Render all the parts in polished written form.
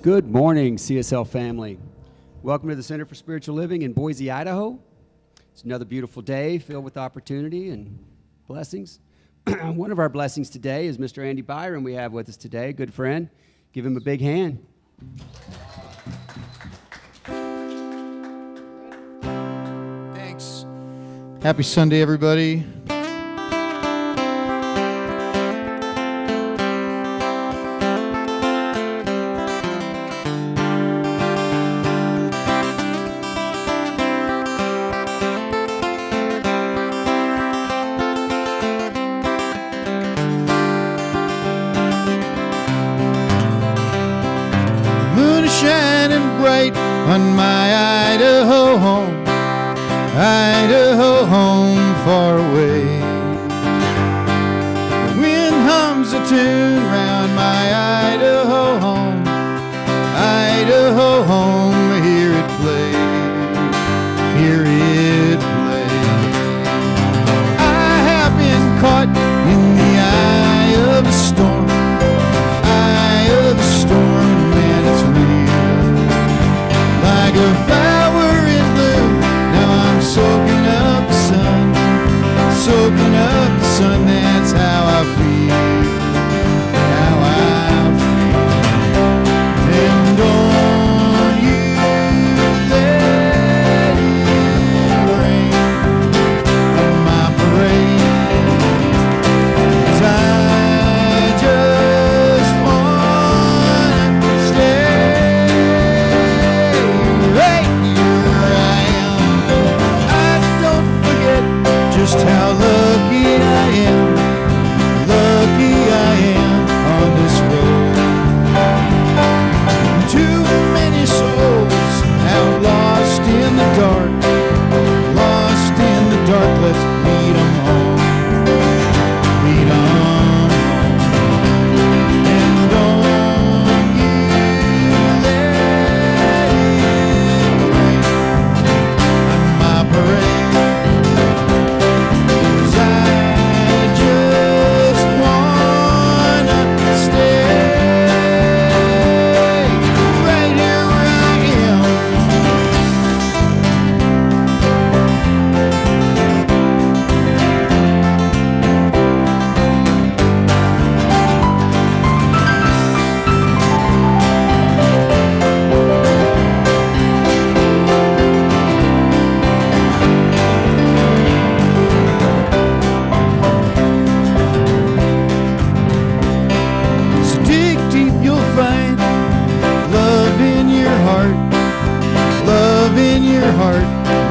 Good morning, CSL family. Welcome to the Center for Spiritual Living in Boise, Idaho. It's another beautiful day filled with opportunity and blessings. One of our blessings today is Mr. Andy Byron we have with us today, good friend. Give him a big hand. Thanks. Happy Sunday, everybody. On my Idaho home, Idaho home far away. The wind hums a tune round my Idaho home, Idaho home. Hear it play, hear it play. I have been caught in the eye of a storm, eye of a storm, man, it's real. Like a flower in bloom, now I'm soaking up the sun, soaking up the sun. That's how I feel, how I feel. And don't you let it rain on my parade, 'cause I just wanna stay. Just how lucky I am on this road. Too many souls out lost in the dark, lost in the dark. Let's lead 'em home, lead 'em home. And don't you let it rain on my parade.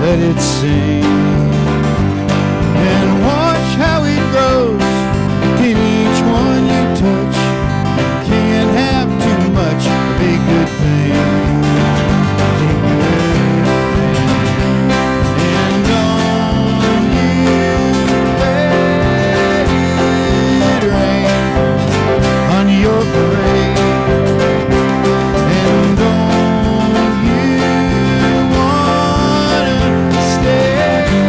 Let it sing and watch how it grows in each one you touch. Can't have too much of a good thing. And don't you let it rain on your parade. And don't you stay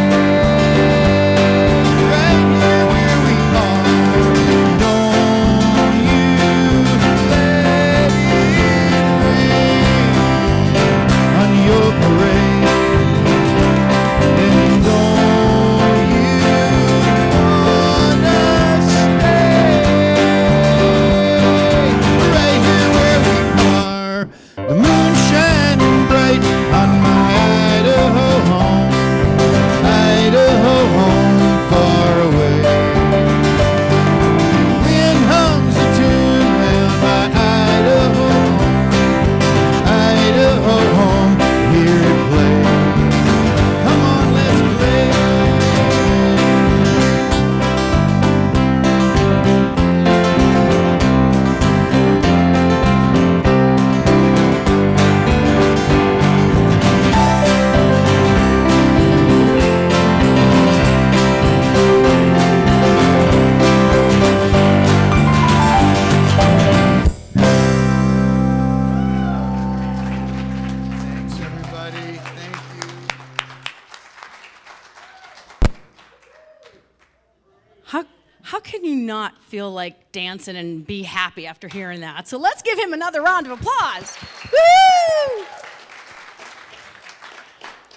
not feel like dancing and be happy after hearing that? So let's give him another round of applause. Woo!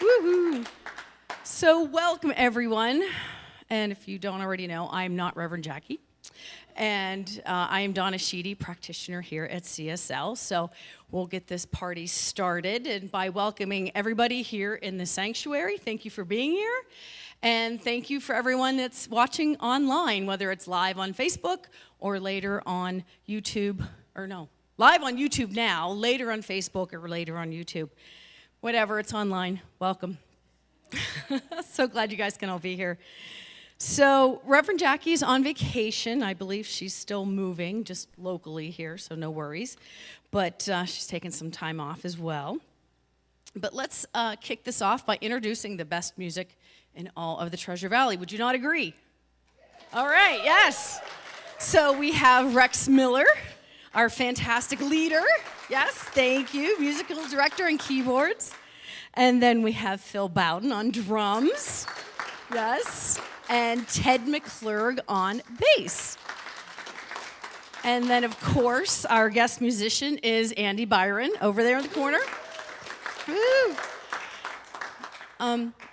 Woo-hoo. So welcome, everyone. And if you don't already know, I'm not Reverend Jackie. And I am Donna, Sheedy, practitioner here at CSL. So we'll get this party started. And by welcoming everybody here in the sanctuary, thank you for being here. And thank you for everyone that's watching online, whether it's live on Facebook or later on YouTube, live on YouTube now, later on Facebook or later on YouTube. Whatever, it's online. Welcome. So glad you guys can all be here. So Reverend Jackie's on vacation. I believe she's still moving, just locally here, so no worries. But she's taking some time off as well. But let's kick this off by introducing the best music in all of the Treasure Valley. Would you not agree? All right, yes. So we have Rex Miller, our fantastic leader. Yes, thank you. Musical director and keyboards. And then we have Phil Bowden on drums. Yes. And Ted McClurg on bass. And then, of course, our guest musician is Andy Byron over there in the corner. Woo!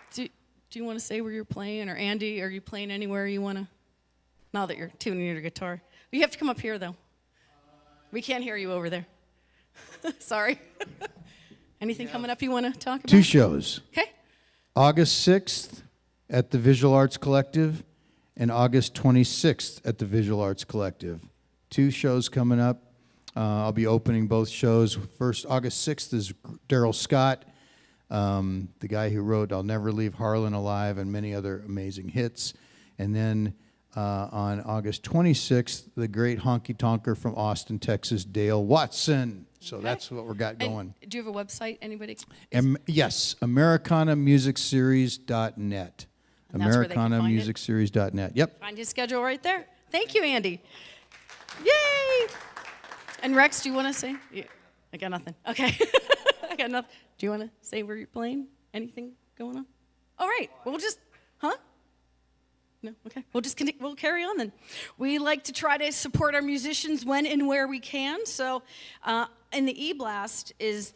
Do you want to say where you're playing? Or Andy, are you playing anywhere you want to? Now that you're tuning your guitar. You have to come up here, though. We can't hear you over there. Sorry. Anything coming up you want to talk about? 2 shows. Okay. August 6th at the Visual Arts Collective and August 26th at the Visual Arts Collective. 2 shows coming up. I'll be opening both shows. First, August 6th is Daryl Scott, the guy who wrote I'll Never Leave Harlan Alive and many other amazing hits. And then on August 26th, the great honky-tonker from Austin, Texas, Dale Watson. So that's what we got going. And do you have a website, anybody? Yes, AmericanaMusicSeries.net. AmericanaMusicSeries.net. Yep. Find his schedule right there. Thank you, Andy. Yay! And Rex, do you want to say? Yeah, I got nothing. Okay. I got nothing. Do you want to say where you're playing? Anything going on? All right. We'll just, No? Okay. We'll carry on then. We like to try to support our musicians when and where we can. So in the e-blast is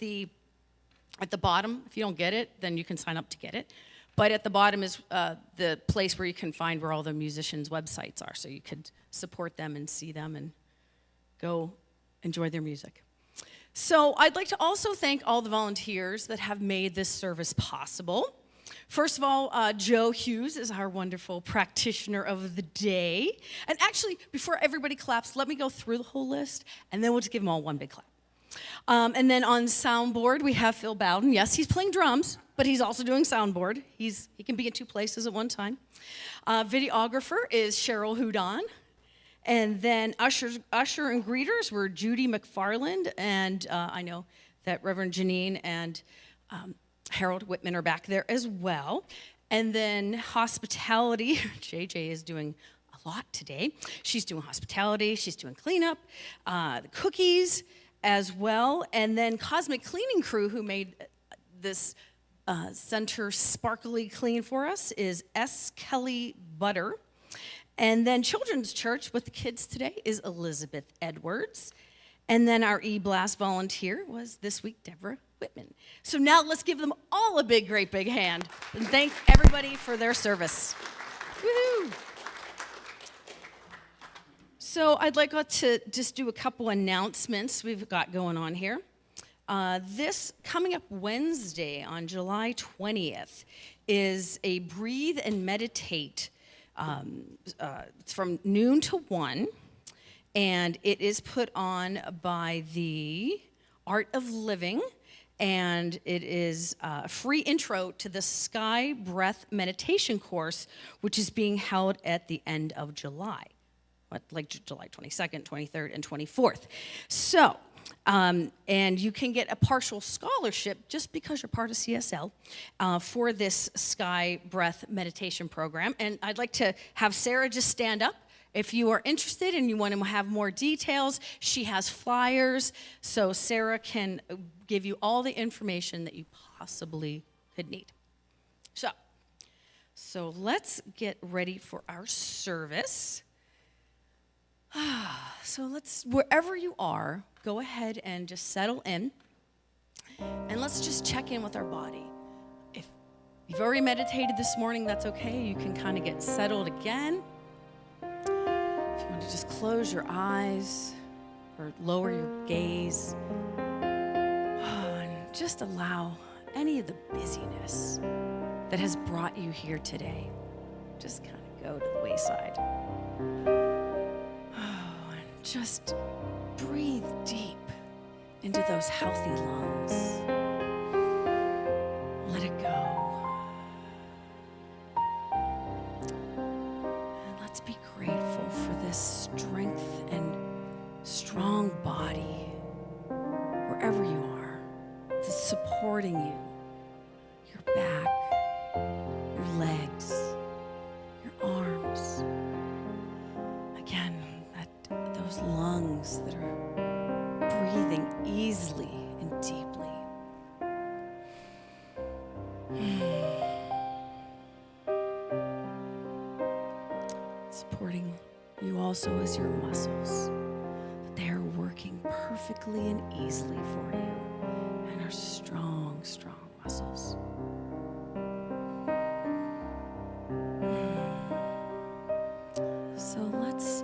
at the bottom. If you don't get it, then you can sign up to get it. But at the bottom is the place where you can find where all the musicians' websites are. So you could support them and see them and go enjoy their music. So I'd like to also thank all the volunteers that have made this service possible. First of all, Joe Hughes is our wonderful practitioner of the day. And actually, before everybody claps, let me go through the whole list, and then we'll just give them all one big clap. And then on soundboard, we have Phil Bowden. Yes, he's playing drums, but he's also doing soundboard. He can be in 2 places at one time. Videographer is Cheryl Houdon. And then usher and greeters were Judy McFarland, and I know that Reverend Janine and Harold Whitman are back there as well. And then hospitality, JJ is doing a lot today. She's doing hospitality, she's doing cleanup, the cookies as well. And then Cosmic Cleaning Crew, who made this center sparkly clean for us, is S. Kelly Butter. And then Children's Church with the kids today is Elizabeth Edwards. And then our e-blast volunteer was this week Deborah Whitman. So now let's give them all a great big hand and thank everybody for their service. Woohoo! So I'd like to just do a couple announcements we've got going on here. This coming up Wednesday on July 20th is a Breathe and Meditate. It's from noon to 1, and it is put on by the Art of Living, and it is a free intro to the Sky Breath Meditation course, which is being held at the end of July, like July 22nd, 23rd, and 24th. So, and you can get a partial scholarship just because you're part of CSL for this Sky Breath meditation program. And I'd like to have Sarah just stand up. If you are interested and you want to have more details, she has flyers, so Sarah can give you all the information that you possibly could need. So let's get ready for our service. So wherever you are, go ahead and just settle in. And let's just check in with our body. If you've already meditated this morning, that's okay. You can kind of get settled again. If you want to just close your eyes or lower your gaze. And just allow any of the busyness that has brought you here today, just kind of go to the wayside. And just breathe deep into those healthy lungs. Let it go. And let's be grateful for this strength and strong body, wherever you are, that's supporting you, your back, your legs, your arms. Again, those lungs that are breathing easily and deeply. Supporting you also as your muscles. They are working perfectly and easily for you and are strong, strong muscles. So let's,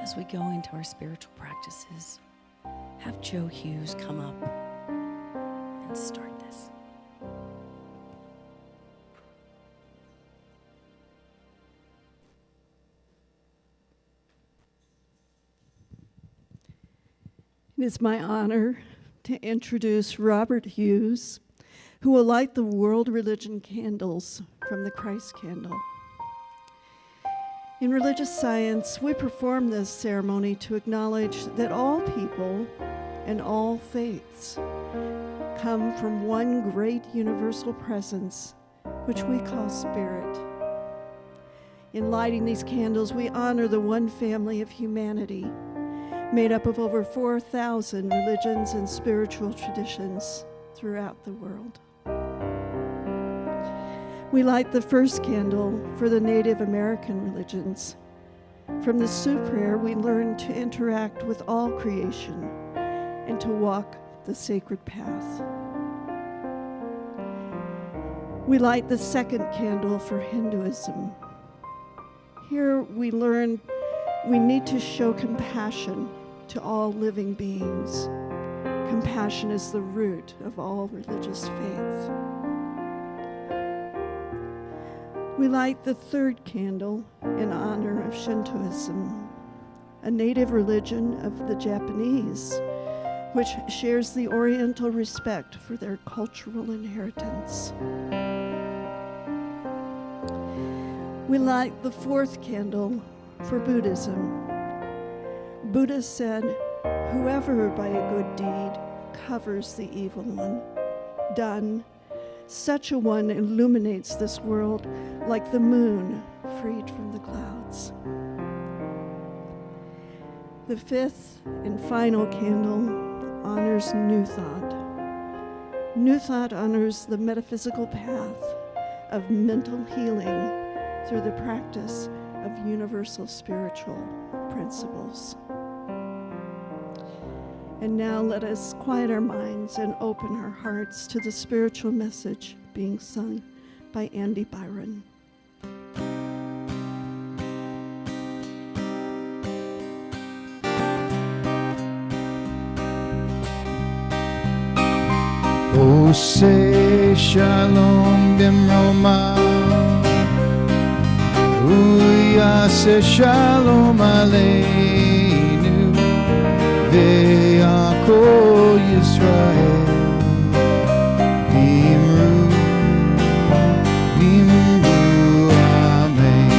as we go into our spiritual practices, have Joe Hughes come up and start this. It is my honor to introduce Robert Hughes, who will light the world religion candles from the Christ candle. In religious science, we perform this ceremony to acknowledge that all people and all faiths come from one great universal presence, which we call spirit. In lighting these candles, we honor the one family of humanity, made up of over 4,000 religions and spiritual traditions throughout the world. We light the first candle for the Native American religions. From the Sioux prayer, we learn to interact with all creation and to walk the sacred path. We light the second candle for Hinduism. Here we learn we need to show compassion to all living beings. Compassion is the root of all religious faith. We light the third candle in honor of Shintoism, a native religion of the Japanese, which shares the Oriental respect for their cultural inheritance. We light the fourth candle for Buddhism. Buddha said, "Whoever by a good deed covers the evil one, done, such a one illuminates this world like the moon freed from the clouds." The fifth and final candle honors New Thought. New Thought honors the metaphysical path of mental healing through the practice of universal spiritual principles. And now let us quiet our minds and open our hearts to the spiritual message being sung by Andy Byron. Oh, say shalom bimroma. Uyase shalom aleinu. Ve'akol Yisrael. Vimru, vimru, amen.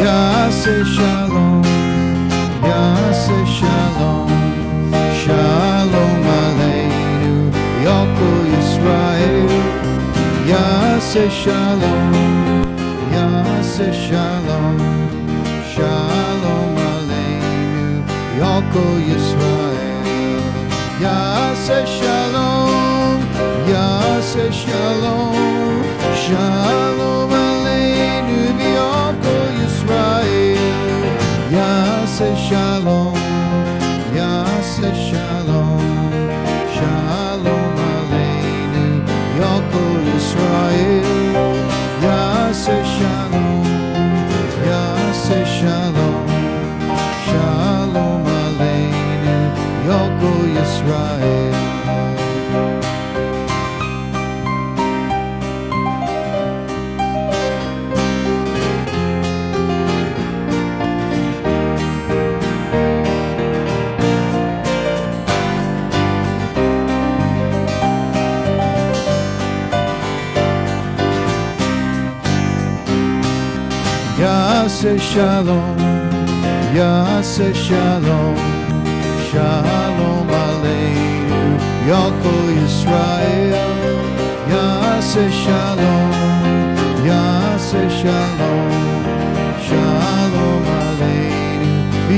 Yase shalom, yase shalom. Shalom aleinu. Ve'akol Yisrael. Yase shalom. Yase shalom, shalom aleinu, Yoko Yisrael. Yase shalom, Yase shalom, shalom aleinu, Yoko Yisrael. Yase shalom. ביום כל ישראל. Yaseh shalom, Yaseh shalom, shalom aleinu, Yalkol Yisrael. Yaseh shalom, Yaseh shalom, shalom aleinu,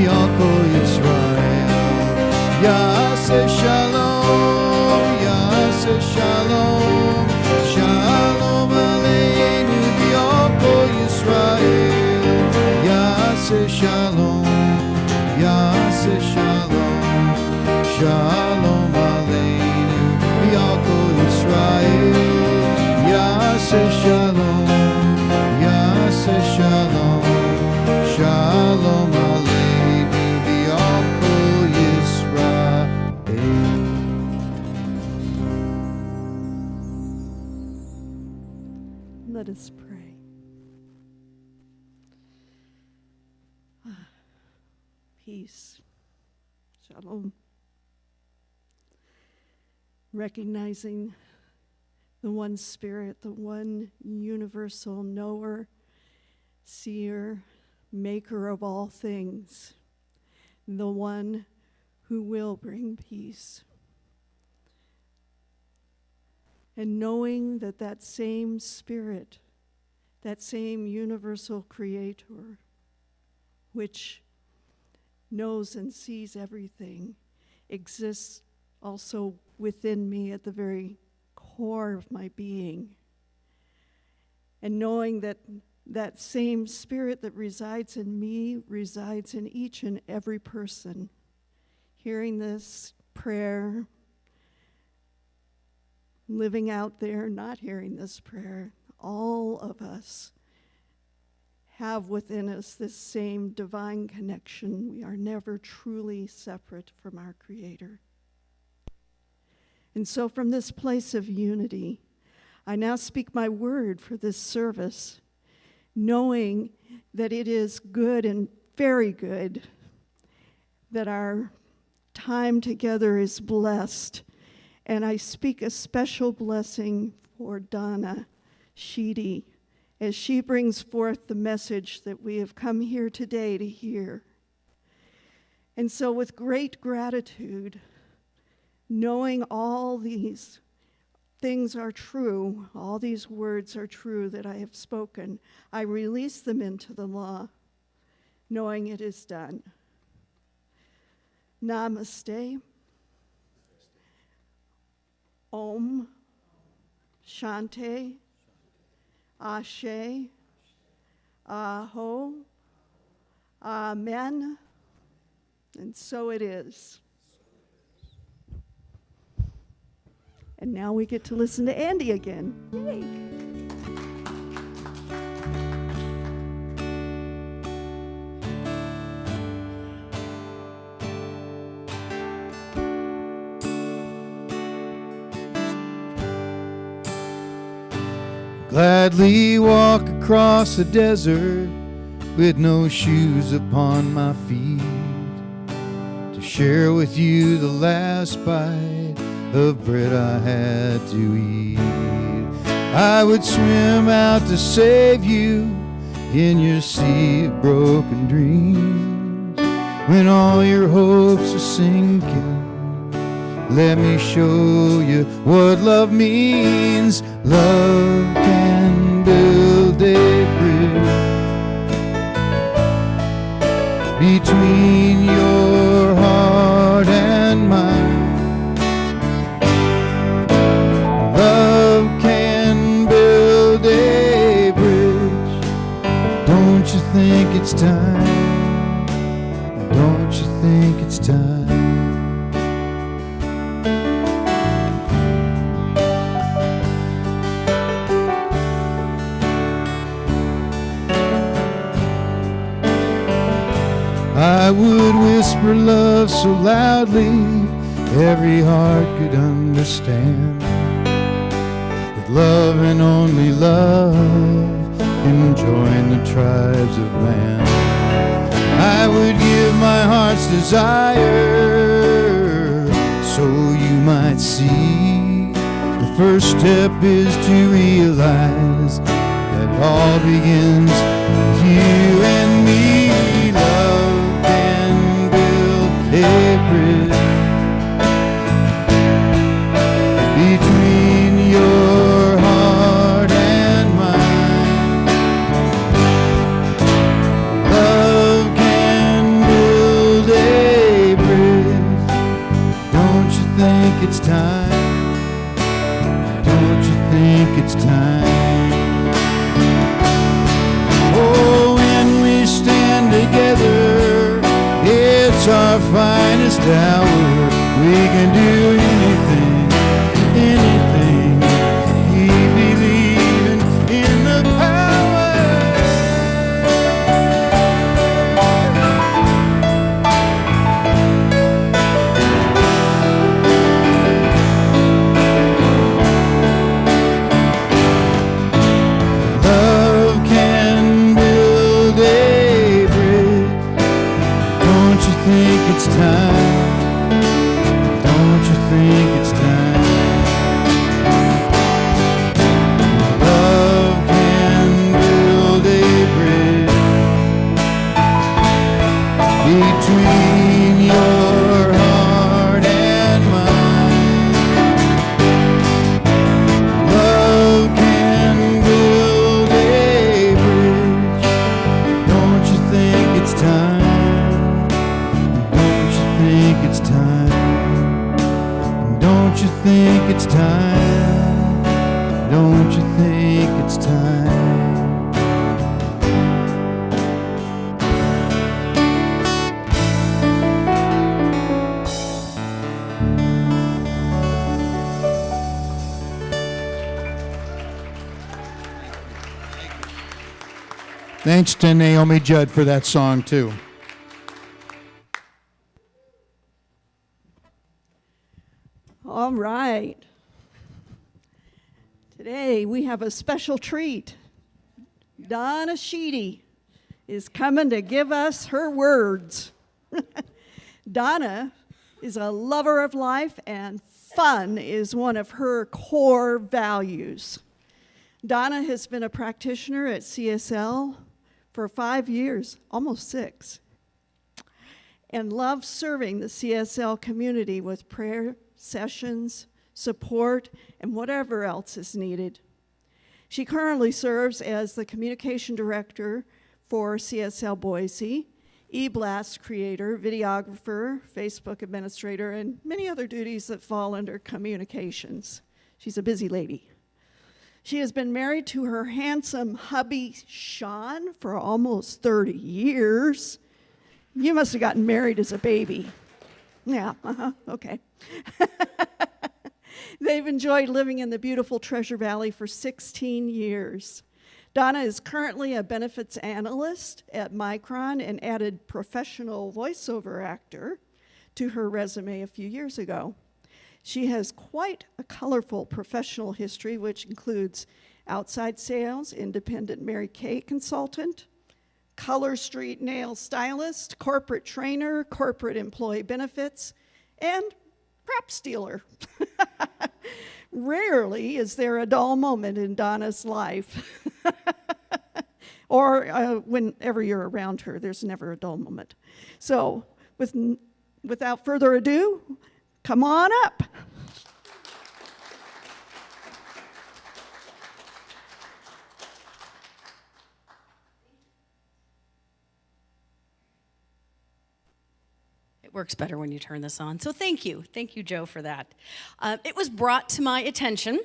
Yalkol Yisrael. Yaseh shalom, Yaseh shalom, shalom aleinu, Yalkol Yisrael. Yaseh shalom, Yaseh shalom, shalom aleinu, Yalkol Yisrael. Yaseh shalom, Yaseh shalom, shalom aleinu, Yalkol Yisrael. Let us pray. Peace. Shalom. Recognizing the one Spirit, the one universal knower, seer, maker of all things, the one who will bring peace. And knowing that that same Spirit, that same universal creator, which knows and sees everything, exists also within me at the very core of my being. And knowing that that same Spirit that resides in me resides in each and every person. Hearing this prayer, living out there, not hearing this prayer, all of us have within us this same divine connection. We are never truly separate from our Creator. And so from this place of unity, I now speak my word for this service, knowing that it is good and very good, that our time together is blessed. And I speak a special blessing for Donna, Sheedy, as she brings forth the message that we have come here today to hear. And so with great gratitude, knowing all these things are true, all these words are true that I have spoken, I release them into the law, knowing it is done. Namaste. Om. Shanti. Ashe, Aho, Amen, and so it is. And now we get to listen to Andy again. Yay. Gladly walk across the desert with no shoes upon my feet, to share with you the last bite of bread I had to eat. I would swim out to save you in your sea of broken dreams. When all your hopes are sinking, let me show you what love means. Love can build a bridge between your heart and mine. Love can build a bridge. Don't you think it's time? Don't you think it's time? I would whisper love so loudly every heart could understand that love and only love can join the tribes of man. I would give my heart's desire so you might see. The first step is to realize that it all begins with you and me. Love can build a bridge between your heart and mine. Love can build a bridge. Don't you think it's time? Don't you think it's time? Oh, when we stand together, it's our finest hour. We can do anything, anything. Keep believing in the power. Love can build a bridge. Don't you think it's time? Don't you think it's time? Love can build a bridge between your heart and mine. Love can build a bridge. Don't you think it's time? Don't you think it's time? Don't you think it's time? Don't you think it's time? Thanks to Naomi Judd for that song, too. All right. Today we have a special treat. Donna Sheedy is coming to give us her words. Donna is a lover of life, and fun is one of her core values. Donna has been a practitioner at CSL for 5 years, almost 6, and loves serving the CSL community with prayer sessions, support, and whatever else is needed. She currently serves as the communication director for CSL Boise, e-blast creator, videographer, Facebook administrator, and many other duties that fall under communications. She's a busy lady. She has been married to her handsome hubby, Sean, for almost 30 years. You must have gotten married as a baby. Yeah, okay. They've enjoyed living in the beautiful Treasure Valley for 16 years. Donna is currently a benefits analyst at Micron and added professional voiceover actor to her resume a few years ago. She has quite a colorful professional history, which includes outside sales, independent Mary Kay consultant, Color Street nail stylist, corporate trainer, corporate employee benefits, and prop stealer. Rarely is there a dull moment in Donna's life. Or whenever you're around her, there's never a dull moment. So without further ado, come on up. It works better when you turn this on. So thank you. Thank you, Joe, for that. It was brought to my attention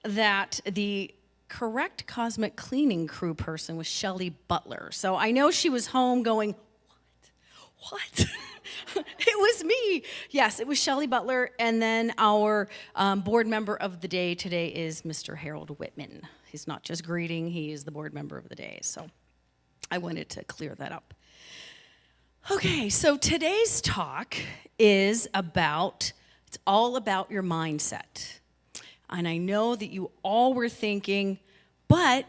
that the correct cosmic cleaning crew person was Shelly Butler. So I know she was home going, what? It was me. Yes, it was Shelly Butler. And then our board member of the day today is Mr. Harold Whitman. He's not just greeting, he is the board member of the day. So I wanted to clear that up. Okay, so today's talk is about It's all about your mindset. And I know that you all were thinking, but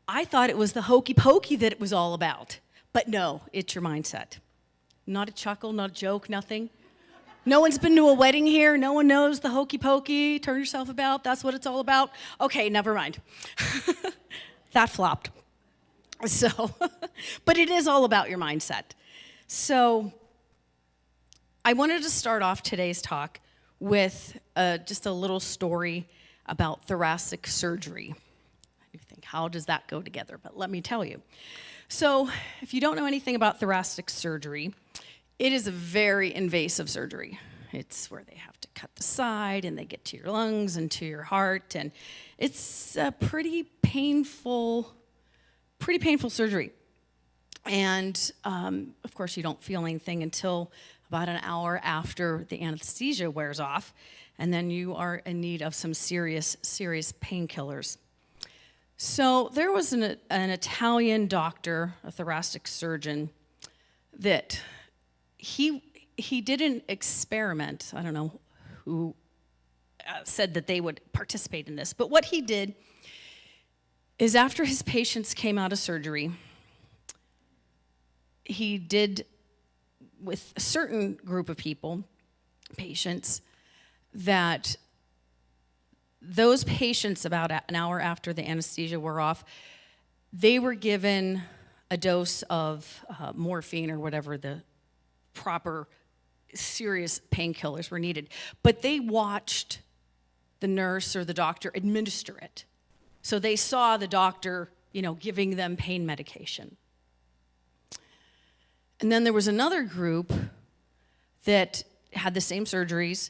I thought it was the hokey pokey that it was all about. But no, it's your mindset. Not a chuckle, not a joke, nothing. No one's been to a wedding here. No one knows the hokey pokey, turn yourself about. That's what it's all about. Okay, never mind. That flopped. So, but it is all about your mindset. So I wanted to start off today's talk with just a little story about thoracic surgery. You think, how does that go together? But let me tell you. So if you don't know anything about thoracic surgery, it is a very invasive surgery. It's where they have to cut the side and they get to your lungs and to your heart, and it's a pretty painful surgery. And of course, you don't feel anything until about an hour after the anesthesia wears off, and then you are in need of some serious painkillers. So there was an Italian doctor, a thoracic surgeon, that he did an experiment. I don't know who said that they would participate in this, but what he did is after his patients came out of surgery, he did with a certain group of people, patients, that those patients about an hour after the anesthesia wore off, they were given a dose of morphine or whatever the proper serious painkillers were needed. But they watched the nurse or the doctor administer it. So they saw the doctor, giving them pain medication. And then there was another group that had the same surgeries,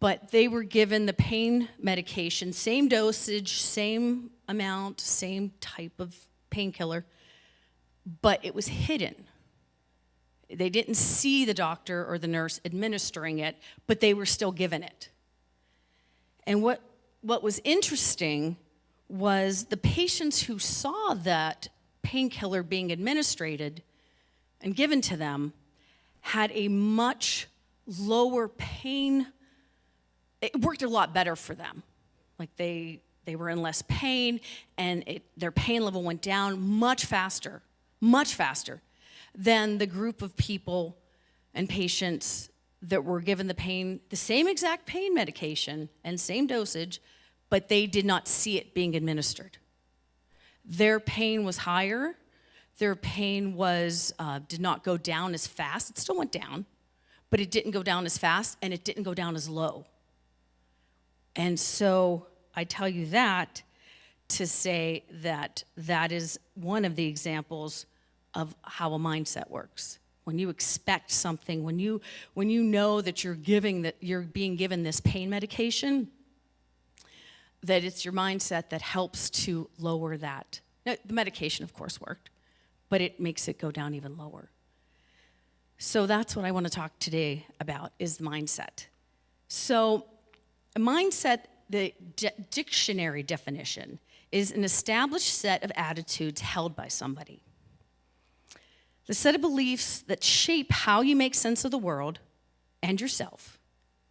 but they were given the pain medication, same dosage, same amount, same type of painkiller, but it was hidden. They didn't see the doctor or the nurse administering it, but they were still given it. And what was interesting was the patients who saw that painkiller being administered and given to them had a much lower pain. It worked a lot better for them. Like they were in less pain, and their pain level went down much faster than the group of people and patients that were given the same exact pain medication and same dosage, but they did not see it being administered. Their pain was higher. Their pain did not go down as fast. It still went down, but it didn't go down as fast, and it didn't go down as low. And so I tell you that to say that that is one of the examples of how a mindset works. When you expect something, when you know that you're being given this pain medication, that it's your mindset that helps to lower that. Now, the medication, of course, worked, but it makes it go down even lower. So that's what I want to talk today about, is the mindset. So a mindset, the dictionary definition, is an established set of attitudes held by somebody. The set of beliefs that shape how you make sense of the world and yourself.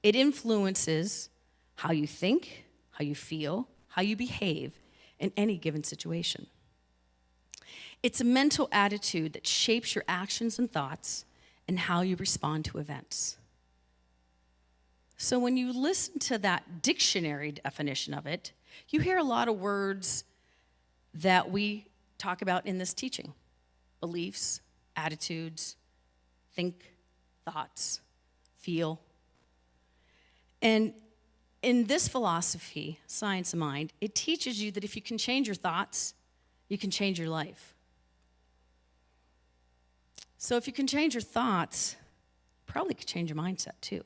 It influences how you think, how you feel, how you behave in any given situation. It's a mental attitude that shapes your actions and thoughts and how you respond to events. So when you listen to that dictionary definition of it, you hear a lot of words that we talk about in this teaching. Beliefs, attitudes, think, thoughts, feel. And in this philosophy, Science of Mind, it teaches you that if you can change your thoughts, you can change your life. So if you can change your thoughts, probably could change your mindset too.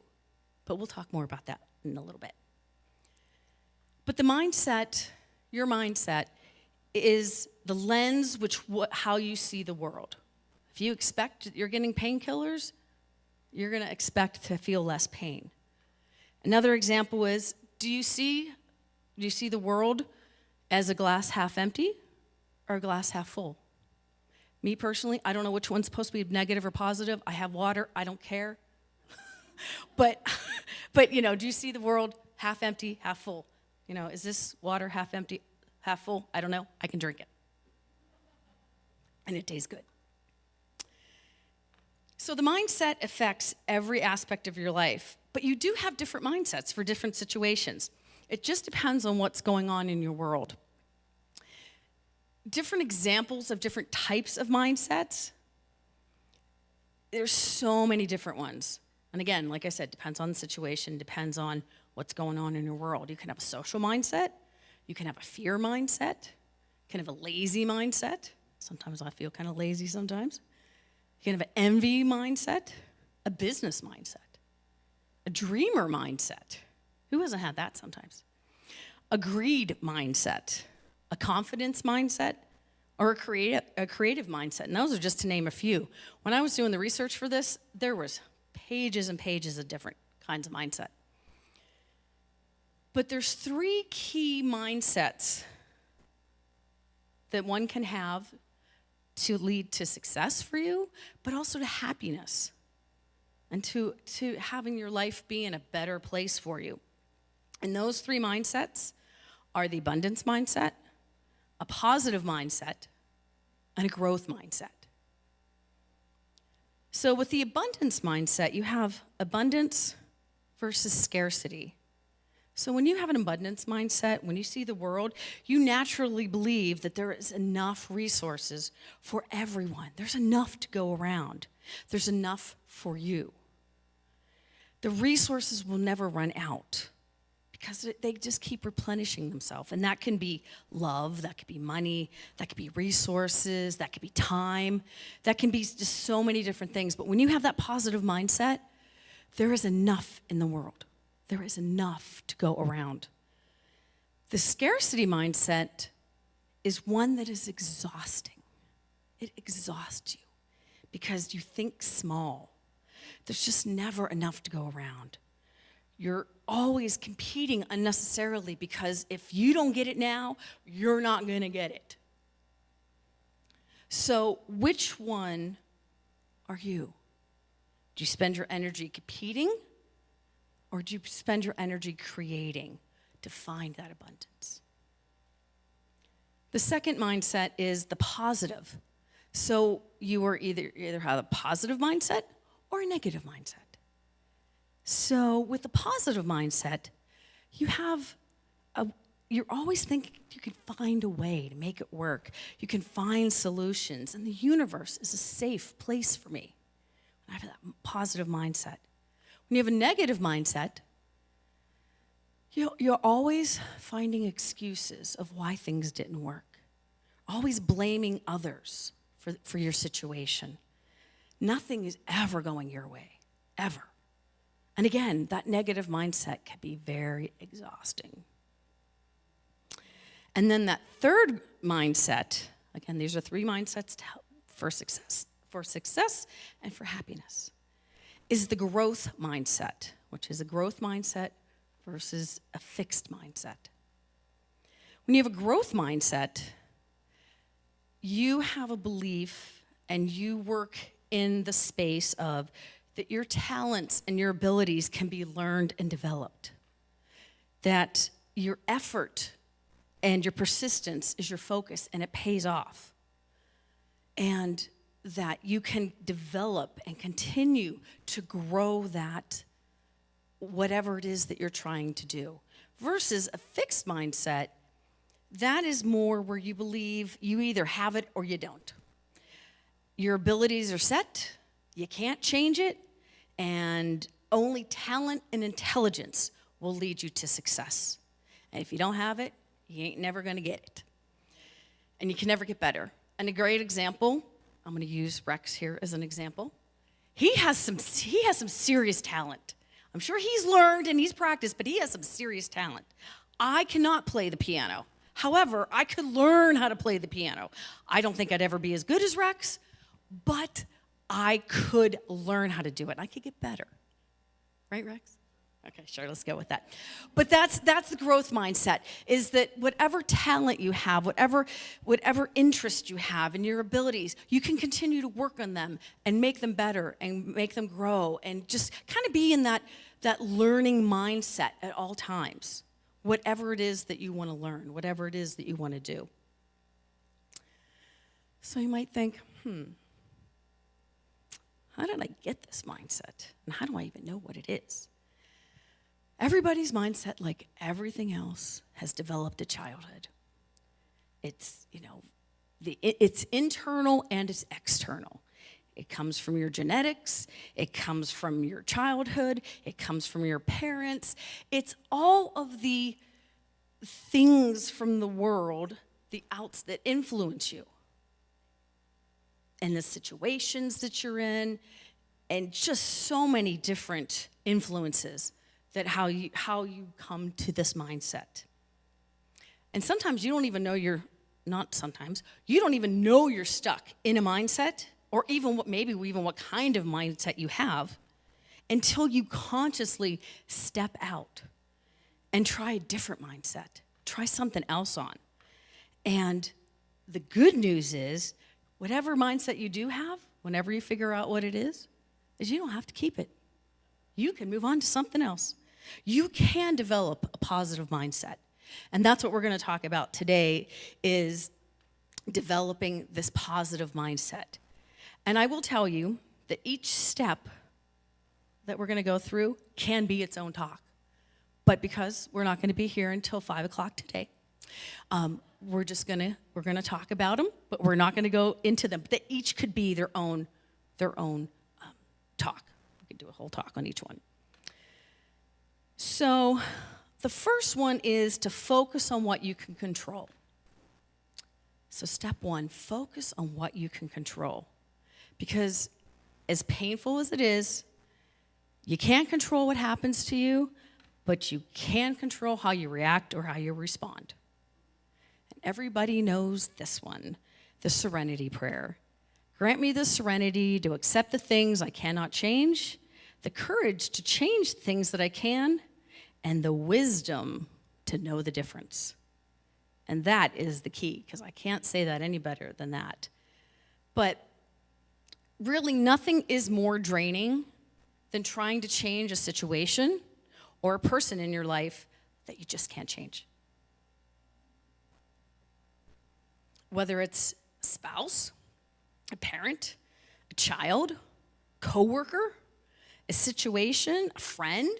But we'll talk more about that in a little bit. But the mindset, your mindset, is the lens how you see the world. If you expect you're getting painkillers, you're going to expect to feel less pain. Another example is, do you see the world as a glass half empty or a glass half full? Me personally, I don't know which one's supposed to be negative or positive. I have water, I don't care. But But, do you see the world half empty, half full? Is this water half empty, half full? I don't know. I can drink it. And it tastes good. So the mindset affects every aspect of your life, but you do have different mindsets for different situations. It just depends on what's going on in your world. Different examples of different types of mindsets. There's so many different ones. And again, like I said, depends on the situation, depends on what's going on in your world. You can have a social mindset. You can have a fear mindset. You can have a lazy mindset. Sometimes I feel kind of lazy sometimes. You can have an envy mindset, a business mindset, a dreamer mindset. Who hasn't had that sometimes? A greed mindset, a confidence mindset, or a creative mindset. And those are just to name a few. When I was doing the research for this, there was pages and pages of different kinds of mindset. But there's 3 key mindsets that one can have to lead to success for you, but also to happiness and to having your life be in a better place for you. And those 3 mindsets are the abundance mindset, a positive mindset, and a growth mindset. So with the abundance mindset, you have abundance versus scarcity. So when you have an abundance mindset, when you see the world, you naturally believe that there is enough resources for everyone. There's enough to go around. There's enough for you. The resources will never run out because they just keep replenishing themselves. And that can be love, that could be money, that could be resources, that could be time. That can be just so many different things. But when you have that positive mindset, there is enough in the world. There is enough to go around. The scarcity mindset is one that is exhausting. It exhausts you because you think small. There's just never enough to go around. You're always competing unnecessarily because if you don't get it now, you're not going to get it. So which one are you? Do you spend your energy competing? Or do you spend your energy creating to find that abundance? The second mindset is the positive. So you are either have a positive mindset or a negative mindset. So with the positive mindset, you're always thinking you can find a way to make it work. You can find solutions, and the universe is a safe place for me. I have that positive mindset. When you have a negative mindset, you're always finding excuses of why things didn't work. Always blaming others for your situation. Nothing is ever going your way, ever. And again, that negative mindset can be very exhausting. And then that third mindset, again, these are 3 mindsets to help for success and for happiness, is the growth mindset, which is a growth mindset versus a fixed mindset. When you have a growth mindset, you have a belief and you work in the space of that your talents and your abilities can be learned and developed. That your effort and your persistence is your focus and it pays off. And that you can develop and continue to grow that, whatever it is that you're trying to do. Versus a fixed mindset, that is more where you believe you either have it or you don't. Your abilities are set, you can't change it, and only talent and intelligence will lead you to success. And if you don't have it, you ain't never gonna get it. And you can never get better. And a great example, I'm going to use Rex here as an example. He has some serious talent. I'm sure he's learned and he's practiced, but he has some serious talent. I cannot play the piano. However, I could learn how to play the piano. I don't think I'd ever be as good as Rex, but I could learn how to do it. I could get better. Right, Rex? Okay, sure, let's go with that. But that's the growth mindset, is that whatever talent you have, whatever interest you have in your abilities, you can continue to work on them and make them better and make them grow and just kind of be in that that learning mindset at all times, whatever it is that you want to learn, whatever it is that you want to do. So you might think, how did I get this mindset? And how do I even know what it is? Everybody's mindset, like everything else, has developed at childhood. It's, it's internal and it's external. It comes from your genetics. It comes from your childhood. It comes from your parents. It's all of the things from the world, the outs that influence you, and the situations that you're in, and just so many different influences that how you come to this mindset. And sometimes you don't even know you don't even know you're stuck in a mindset, or even what kind of mindset you have, until you consciously step out and try a different mindset, try something else on. And the good news is, whatever mindset you do have, whenever you figure out what it is you don't have to keep it. You can move on to something else. You can develop a positive mindset. And that's what we're going to talk about today, is developing this positive mindset. And I will tell you that each step that we're going to go through can be its own talk. But because we're not going to be here until 5 o'clock today, we're going to talk about them, but we're not going to go into them. They each could be their own talk. We could do a whole talk on each one. So the first one is to focus on what you can control. So step one, focus on what you can control. Because as painful as it is, you can't control what happens to you, but you can control how you react or how you respond. And everybody knows this one, the serenity prayer. Grant me the serenity to accept the things I cannot change, the courage to change things that I can, and the wisdom to know the difference. And that is the key, because I can't say that any better than that. But really, nothing is more draining than trying to change a situation or a person in your life that you just can't change. Whether it's a spouse, a parent, a child, coworker, a situation, a friend.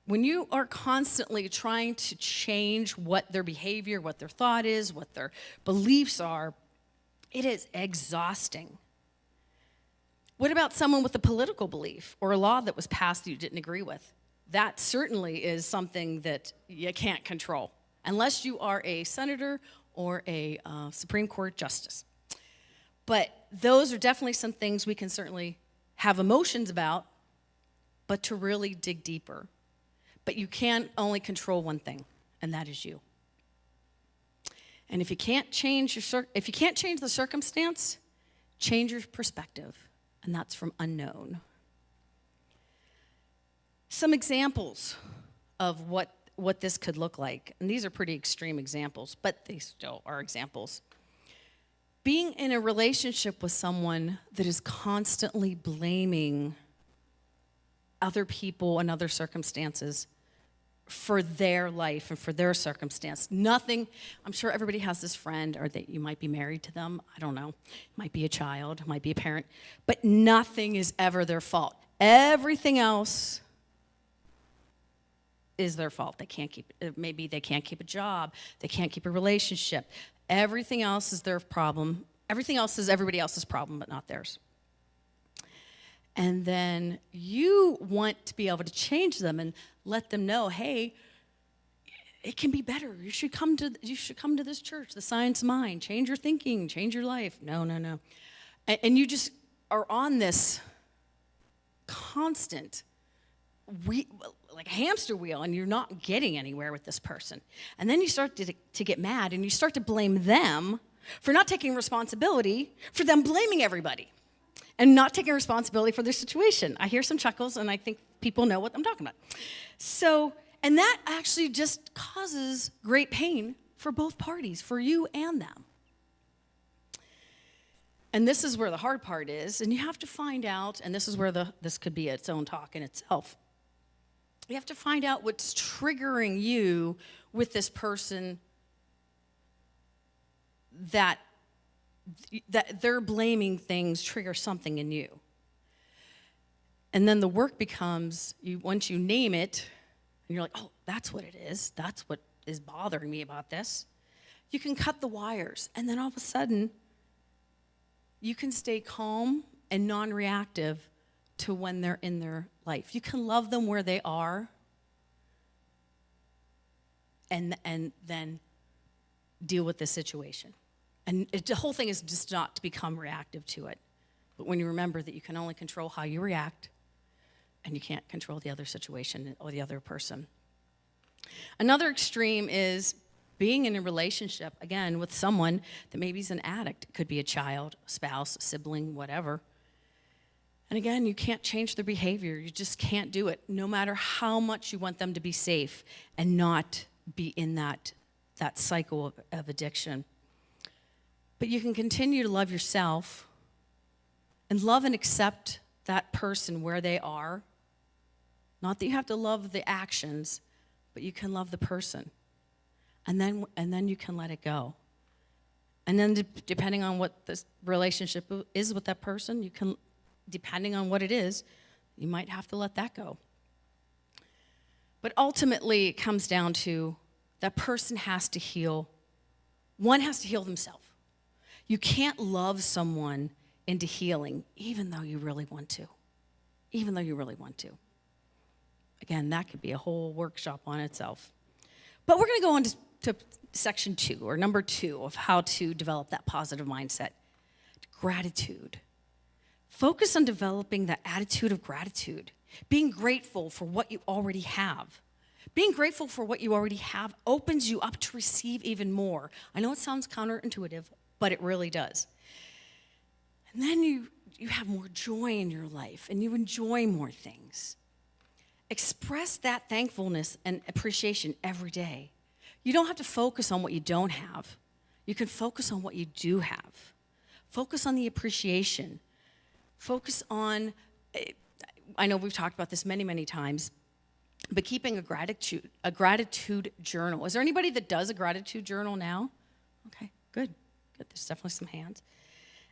When you are constantly trying to change what their behavior, what their thought is, what their beliefs are, it is exhausting. What about someone with a political belief or a law that was passed that you didn't agree with? That certainly is something that you can't control, unless you are a senator or a Supreme Court justice. But those are definitely some things we can certainly have emotions about, but to really dig deeper. But you can only control one thing, and that is you. And if you can't change the circumstance, change your perspective, and that's from unknown. Some examples of what this could look like, and these are pretty extreme examples, but they still are examples. Being in a relationship with someone that is constantly blaming other people and other circumstances for their life and for their circumstance. Nothing, I'm sure everybody has this friend, or that you might be married to them, I don't know. Might be a child, might be a parent, but nothing is ever their fault. Everything else is their fault. Maybe they can't keep a job, they can't keep a relationship. Everything else is their problem. Everything else is everybody else's problem, but not theirs. And then you want to be able to change them and let them know, hey, it can be better. You should come to this church, the Science Mind. Change your thinking, change your life. No. And you just are on this constant, like a hamster wheel, and you're not getting anywhere with this person. And then you start to get mad, and you start to blame them for not taking responsibility for them blaming everybody and not taking responsibility for their situation. I hear some chuckles, and I think people know what I'm talking about. So, and that actually just causes great pain for both parties, for you and them. And this is where the hard part is, and you have to find out, and this is where this could be its own talk in itself. You have to find out what's triggering you with this person that they're blaming things trigger something in you. And then the work becomes, once you name it, and you're like, oh, that's what it is. That's what is bothering me about this. You can cut the wires, and then all of a sudden, you can stay calm and non-reactive to when they're in their life. You can love them where they are, and then deal with the situation. And the whole thing is just not to become reactive to it. But when you remember that you can only control how you react, and you can't control the other situation or the other person. Another extreme is being in a relationship, again, with someone that maybe is an addict. It could be a child, a spouse, a sibling, whatever. And again, you can't change their behavior. You just can't do it, no matter how much you want them to be safe and not be in that cycle of addiction. But you can continue to love yourself and love and accept that person where they are. Not that you have to love the actions, but you can love the person. And then you can let it go. And then depending on what the relationship is with that person, you can, depending on what it is, you might have to let that go. But ultimately, it comes down to that person has to heal. One has to heal themselves. You can't love someone into healing, even though you really want to. Even though you really want to. Again, that could be a whole workshop on itself. But we're going to go on to section 2, or number 2, of how to develop that positive mindset. Gratitude. Focus on developing that attitude of gratitude. Being grateful for what you already have. Being grateful for what you already have opens you up to receive even more. I know it sounds counterintuitive, but it really does. And then you have more joy in your life, and you enjoy more things. Express that thankfulness and appreciation every day. You don't have to focus on what you don't have. You can focus on what you do have. Focus on the appreciation. Focus on, I know we've talked about this many, many times, but keeping a gratitude journal. Is there anybody that does a gratitude journal now? Okay, good. There's definitely some hands.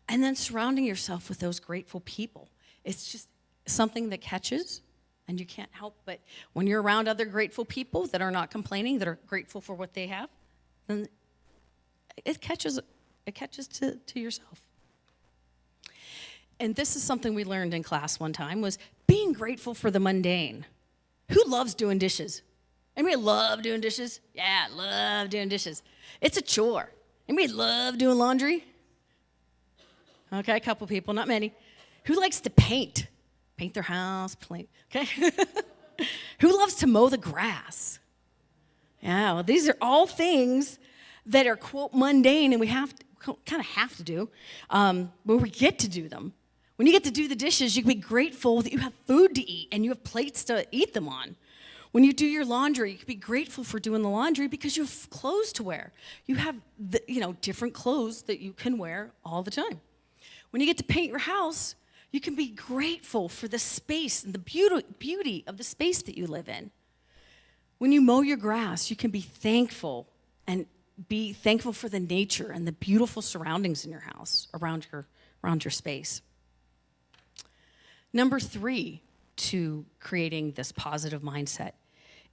And then surrounding yourself with those grateful people. It's just something that catches, and you can't help but when you're around other grateful people that are not complaining, that are grateful for what they have, then it catches to yourself. And this is something we learned in class one time, was being grateful for the mundane. Who loves doing dishes? Anybody love doing dishes? Yeah, love doing dishes. It's a chore. Anybody love doing laundry? Okay, a couple people, not many. Who likes to paint? Paint their house, okay? Who loves to mow the grass? Yeah, well, these are all things that are, quote, mundane, and we kind of have to do, but we get to do them. When you get to do the dishes, you can be grateful that you have food to eat and you have plates to eat them on. When you do your laundry, you can be grateful for doing the laundry because you have clothes to wear. You have different clothes that you can wear all the time. When you get to paint your house, you can be grateful for the space and the beauty of the space that you live in. When you mow your grass, you can be thankful and be thankful for the nature and the beautiful surroundings in your house, around your space. Number 3 to creating this positive mindset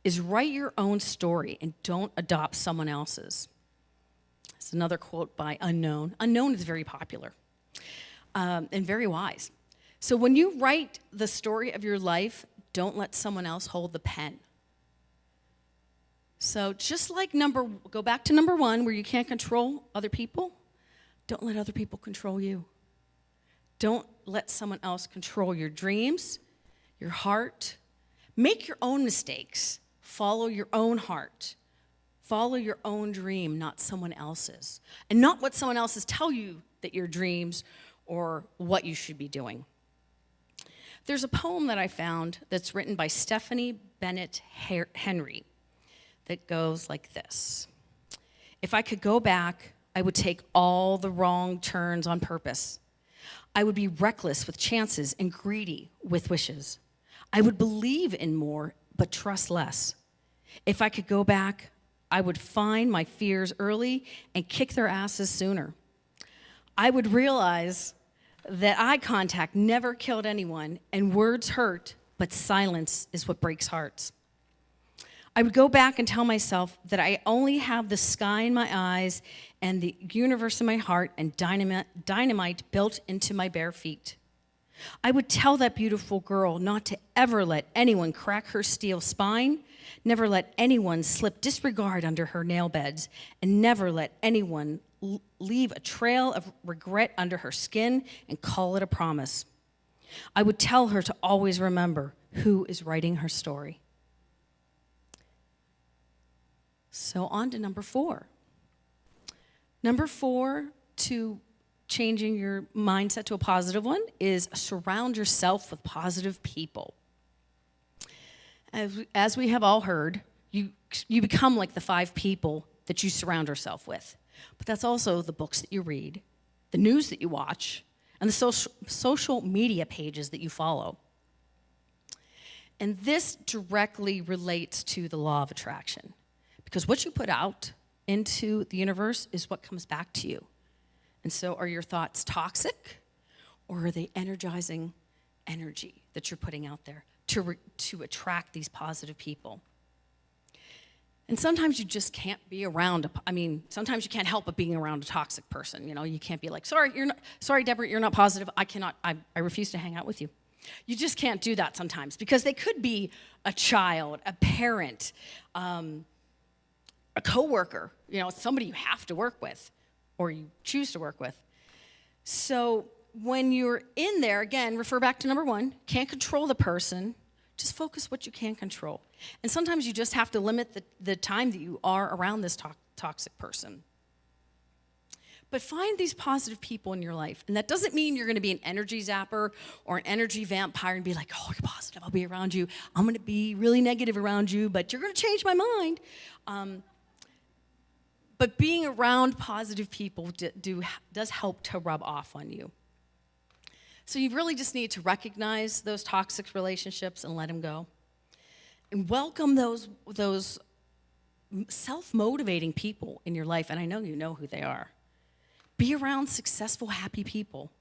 is write your own story and don't adopt someone else's. It's another quote by Unknown. Unknown is very popular and very wise. So when you write the story of your life, don't let someone else hold the pen. So just like go back to number 1, where you can't control other people, don't let other people control you. Don't let someone else control your dreams, your heart. Make your own mistakes. Follow your own heart. Follow your own dream, not someone else's. And not what someone else's tell you that your dreams or what you should be doing. There's a poem that I found that's written by Stephanie Bennett Henry that goes like this. If I could go back, I would take all the wrong turns on purpose. I would be reckless with chances and greedy with wishes. I would believe in more, but trust less. If I could go back, I would find my fears early and kick their asses sooner. I would realize that eye contact never killed anyone, and words hurt, but silence is what breaks hearts. I would go back and tell myself that I only have the sky in my eyes and the universe in my heart and dynamite built into my bare feet. I would tell that beautiful girl not to ever let anyone crack her steel spine, never let anyone slip disregard under her nail beds, and never let anyone leave a trail of regret under her skin and call it a promise. I would tell her to always remember who is writing her story. So on to number 4. Number 4 to changing your mindset to a positive one is surround yourself with positive people. As we have all heard, you become like the 5 people that you surround yourself with. But that's also the books that you read, the news that you watch, and the social media pages that you follow. And this directly relates to the law of attraction. Because what you put out into the universe is what comes back to you. And so are your thoughts toxic, or are they energizing energy that you're putting out there to attract these positive people? And sometimes you just can't be around, sometimes you can't help but being around a toxic person. You know, you can't be like, sorry, Deborah, you're not positive. I refuse to hang out with you. You just can't do that sometimes, because they could be a child, a parent, a coworker, somebody you have to work with or you choose to work with. So when you're in there, again, refer back to number 1, can't control the person, just focus what you can control. And sometimes you just have to limit the time that you are around this toxic person. But find these positive people in your life. And that doesn't mean you're going to be an energy zapper or an energy vampire and be like, oh, you're positive, I'll be around you. I'm going to be really negative around you, but you're going to change my mind. But being around positive people does help to rub off on you. So you really just need to recognize those toxic relationships and let them go. And welcome those self-motivating people in your life, and I know you know who they are. Be around successful, happy people.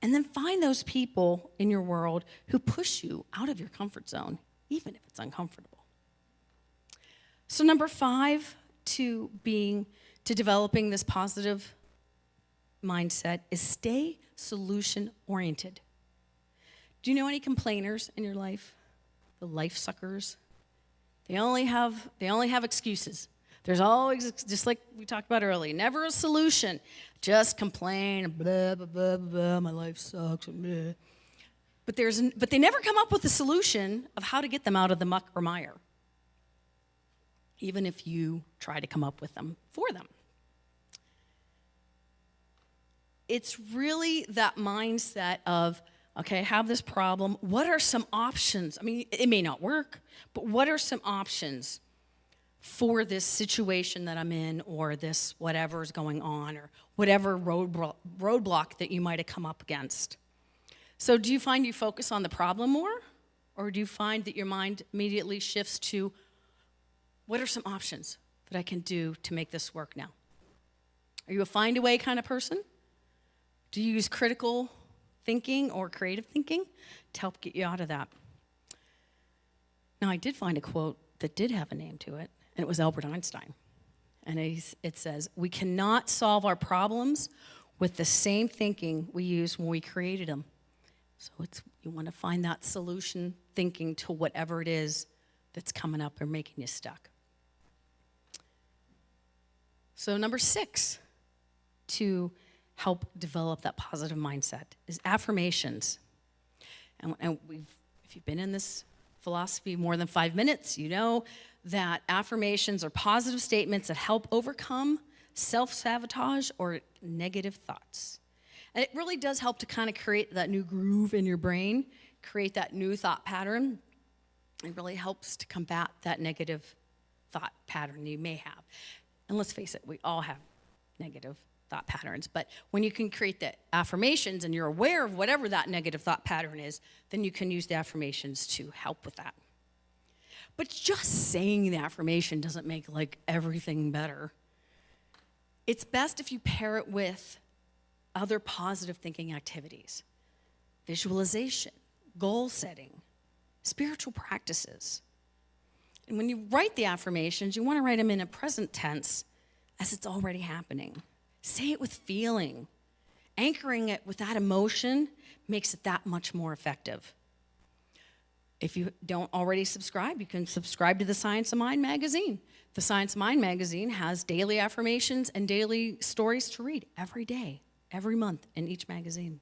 And then find those people in your world who push you out of your comfort zone, even if it's uncomfortable. So number 5 to developing this positive mindset is stay solution-oriented. Do you know any complainers in your life? The life suckers? They only have excuses. There's always, just like we talked about earlier, never a solution. Just complain, blah, blah, blah, blah, my life sucks, blah. But they never come up with a solution of how to get them out of the muck or mire, even if you try to come up with them for them. It's really that mindset of, okay, I have this problem. What are some options? I mean, it may not work, but what are some options for this situation that I'm in, or this whatever is going on, or whatever roadblock that you might have come up against? So do you find you focus on the problem more, or do you find that your mind immediately shifts to, what are some options that I can do to make this work now? Are you a find a way kind of person? Do you use critical thinking or creative thinking to help get you out of that? Now, I did find a quote that did have a name to it, and it was Albert Einstein. And it says, we cannot solve our problems with the same thinking we used when we created them. So you want to find that solution thinking to whatever it is that's coming up or making you stuck. So number 6 to help develop that positive mindset is affirmations. And if you've been in this philosophy more than 5 minutes, you know that affirmations are positive statements that help overcome self-sabotage or negative thoughts. And it really does help to kind of create that new groove in your brain, create that new thought pattern. It really helps to combat that negative thought pattern you may have. And let's face it, we all have negative thought patterns. But when you can create the affirmations and you're aware of whatever that negative thought pattern is, then you can use the affirmations to help with that. But just saying the affirmation doesn't make like everything better. It's best if you pair it with other positive thinking activities, visualization, goal setting, spiritual practices. And when you write the affirmations, you want to write them in a present tense as it's already happening. Say it with feeling. Anchoring it with that emotion makes it that much more effective. If you don't already subscribe, you can subscribe to the Science of Mind magazine. The Science of Mind magazine has daily affirmations and daily stories to read every day, every month in each magazine.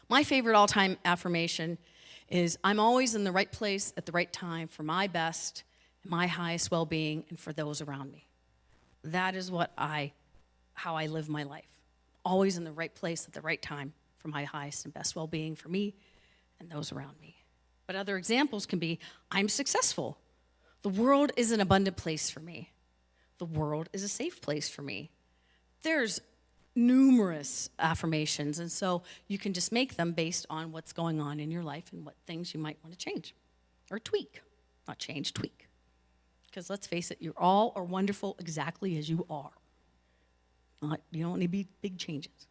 My favorite all-time affirmation is, I'm always in the right place at the right time for my best, my highest well-being, and for those around me. That is how I live my life. Always in the right place at the right time for my highest and best well-being for me and those around me. But other examples can be, I'm successful. The world is an abundant place for me. The world is a safe place for me. There's numerous affirmations, and so you can just make them based on what's going on in your life and what things you might want to change or tweak. Not change, tweak. Because let's face it, you all are wonderful exactly as you are. You don't need big changes.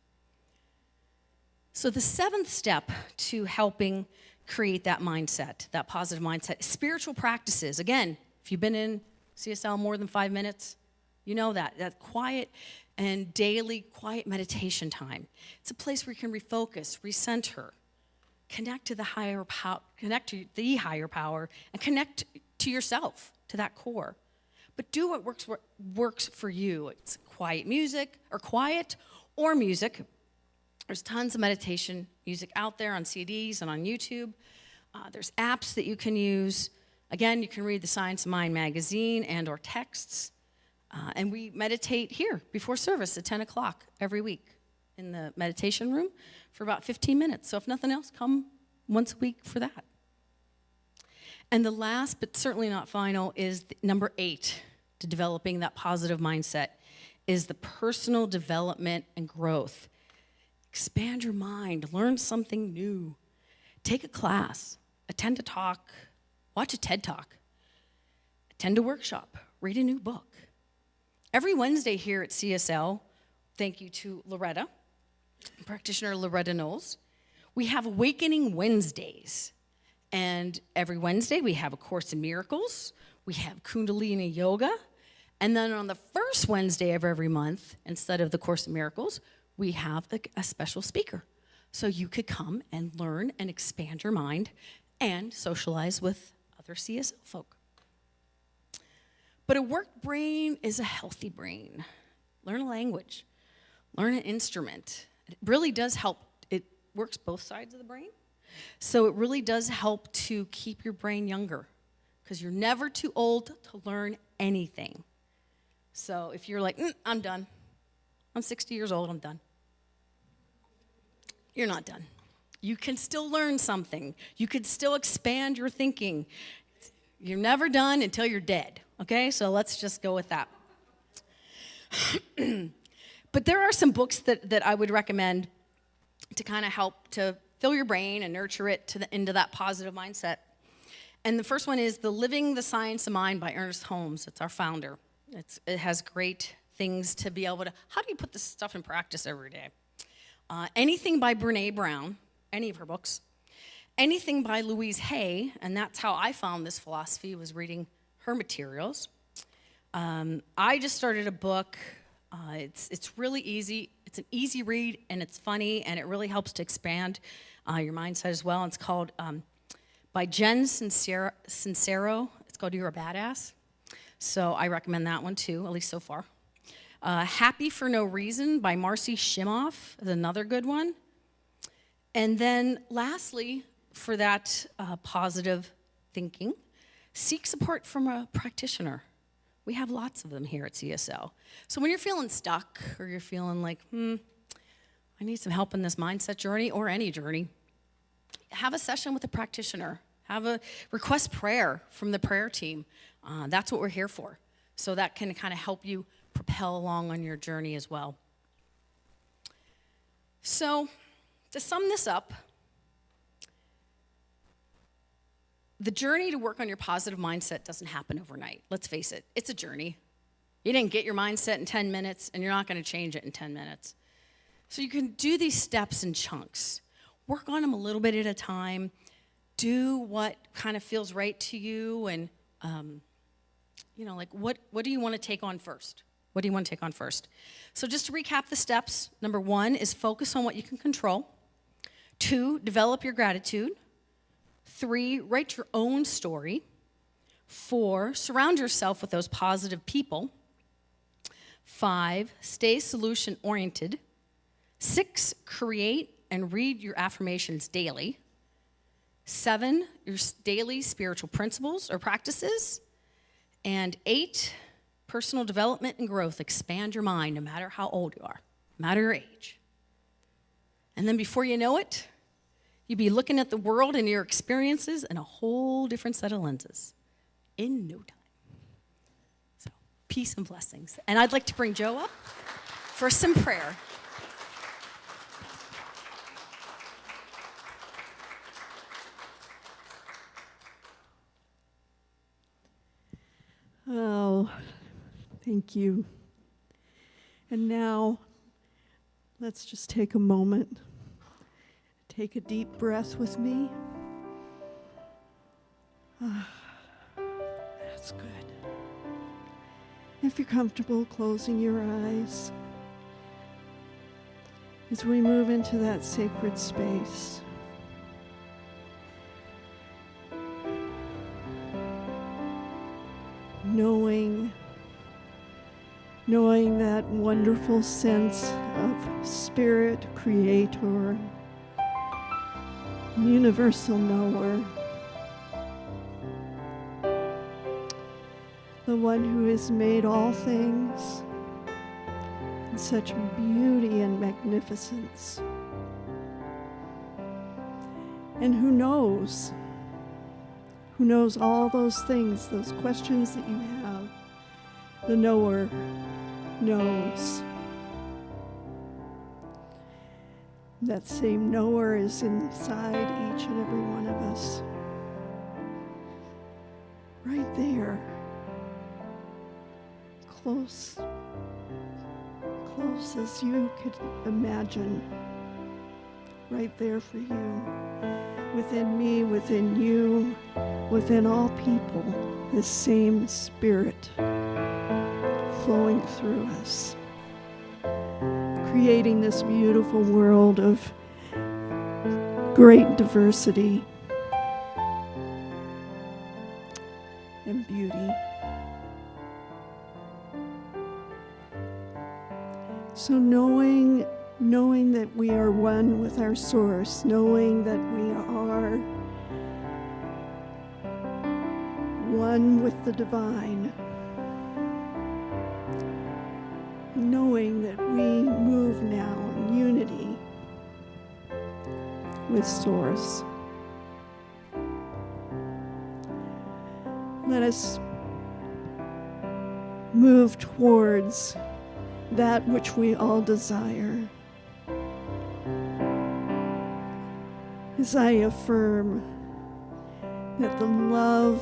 So the seventh step to helping create that mindset, that positive mindset, spiritual practices. Again, if you've been in CSL more than 5 minutes, you know that quiet and daily quiet meditation time. It's a place where you can refocus, recenter, connect to the higher power, connect to the higher power, and connect to yourself, to that core. But do what works for you. It's quiet or music. There's tons of meditation music out there on CDs and on YouTube. There's apps that you can use. Again, you can read the Science of Mind magazine and or texts. And we meditate here before service at 10 o'clock every week in the meditation room for about 15 minutes. So if nothing else, come once a week for that. And the last, but certainly not final, is number 8 to developing that positive mindset is the personal development and growth. Expand your mind, learn something new. Take a class, attend a talk, watch a TED Talk, attend a workshop, read a new book. Every Wednesday here at CSL, thank you to Loretta, practitioner Loretta Knowles, we have Awakening Wednesdays. And every Wednesday we have A Course in Miracles, we have Kundalini Yoga, and then on the first Wednesday of every month, instead of the Course in Miracles, we have a special speaker. So you could come and learn and expand your mind and socialize with other CSL folk. But a work brain is a healthy brain. Learn a language, learn an instrument. It really does help. It works both sides of the brain. So it really does help to keep your brain younger because you're never too old to learn anything. So if you're like, I'm done. I'm 60 years old, I'm done. You're not done. You can still learn something. You could still expand your thinking. You're never done until you're dead, okay? So let's just go with that. But there are some books that I would recommend to kind of help to fill your brain and nurture it into that positive mindset. And the first one is The Living the Science of Mind by Ernest Holmes. It's our founder. It has great things to be able to, how do you put this stuff in practice every day? Anything by Brene Brown, any of her books. Anything by Louise Hay, and that's how I found this philosophy, was reading her materials. I just started a book. It's really easy. It's an easy read, and it's funny, and it really helps to expand your mindset as well. And it's called, by Jen Sincero. It's called You're a Badass. So I recommend that one too, at least so far. Happy for No Reason by Marcy Shimoff is another good one. And then lastly, for that positive thinking, seek support from a practitioner. We have lots of them here at CSL. So when you're feeling stuck or you're feeling like, I need some help in this mindset journey or any journey, have a session with a practitioner. Have a request prayer from the prayer team. That's what we're here for. So that can kind of help you propel along on your journey as well. So, to sum this up, the journey to work on your positive mindset doesn't happen overnight. Let's face it, it's a journey. You didn't get your mindset in 10 minutes, and you're not going to change it in 10 minutes. So you can do these steps in chunks. Work on them a little bit at a time. Do what kind of feels right to you, and what do you want to take on first? What do you want to take on first? So just to recap the steps, number 1 is focus on what you can control. 2, develop your gratitude. 3, write your own story. 4, surround yourself with those positive people. 5, stay solution-oriented. 6, create and read your affirmations daily. 7, your daily spiritual principles or practices. And 8, personal development and growth. Expand your mind no matter how old you are, no matter your age. And then before you know it, you'll be looking at the world and your experiences in a whole different set of lenses in no time. So, peace and blessings. And I'd like to bring Joe up for some prayer. Oh, thank you. And now, let's just take a moment. Take a deep breath with me. That's good. If you're comfortable closing your eyes, as we move into that sacred space, knowing that wonderful sense of spirit, creator, universal knower, the one who has made all things in such beauty and magnificence, and who knows all those things, those questions that you have. The knower knows. That same knower is inside each and every one of us. Right there. Close as you could imagine. Right there for you. Within me, within you, within all people, this same spirit flowing through us, creating this beautiful world of great diversity and beauty. So knowing that we are one with our source, knowing that we are one with the divine, knowing that we move now in unity with source. Let us move towards that which we all desire. As I affirm that the love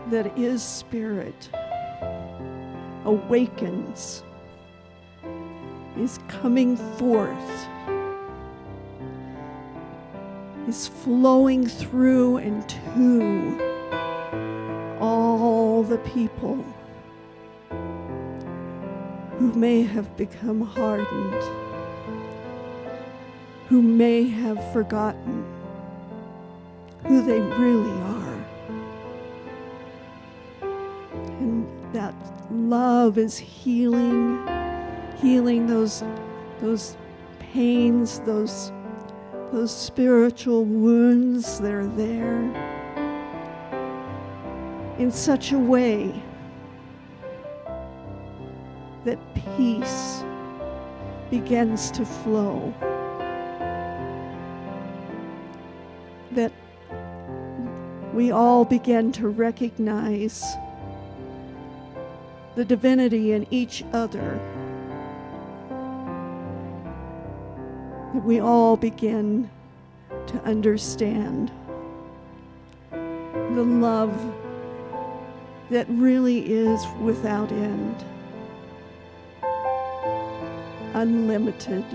that is spirit awakens, is coming forth, is flowing through and to all the people who may have become hardened, who may have forgotten who they really are. And that love is healing those pains, those spiritual wounds that are there in such a way that peace begins to flow, that we all begin to recognize the divinity in each other, that we all begin to understand the love that really is without end, unlimited,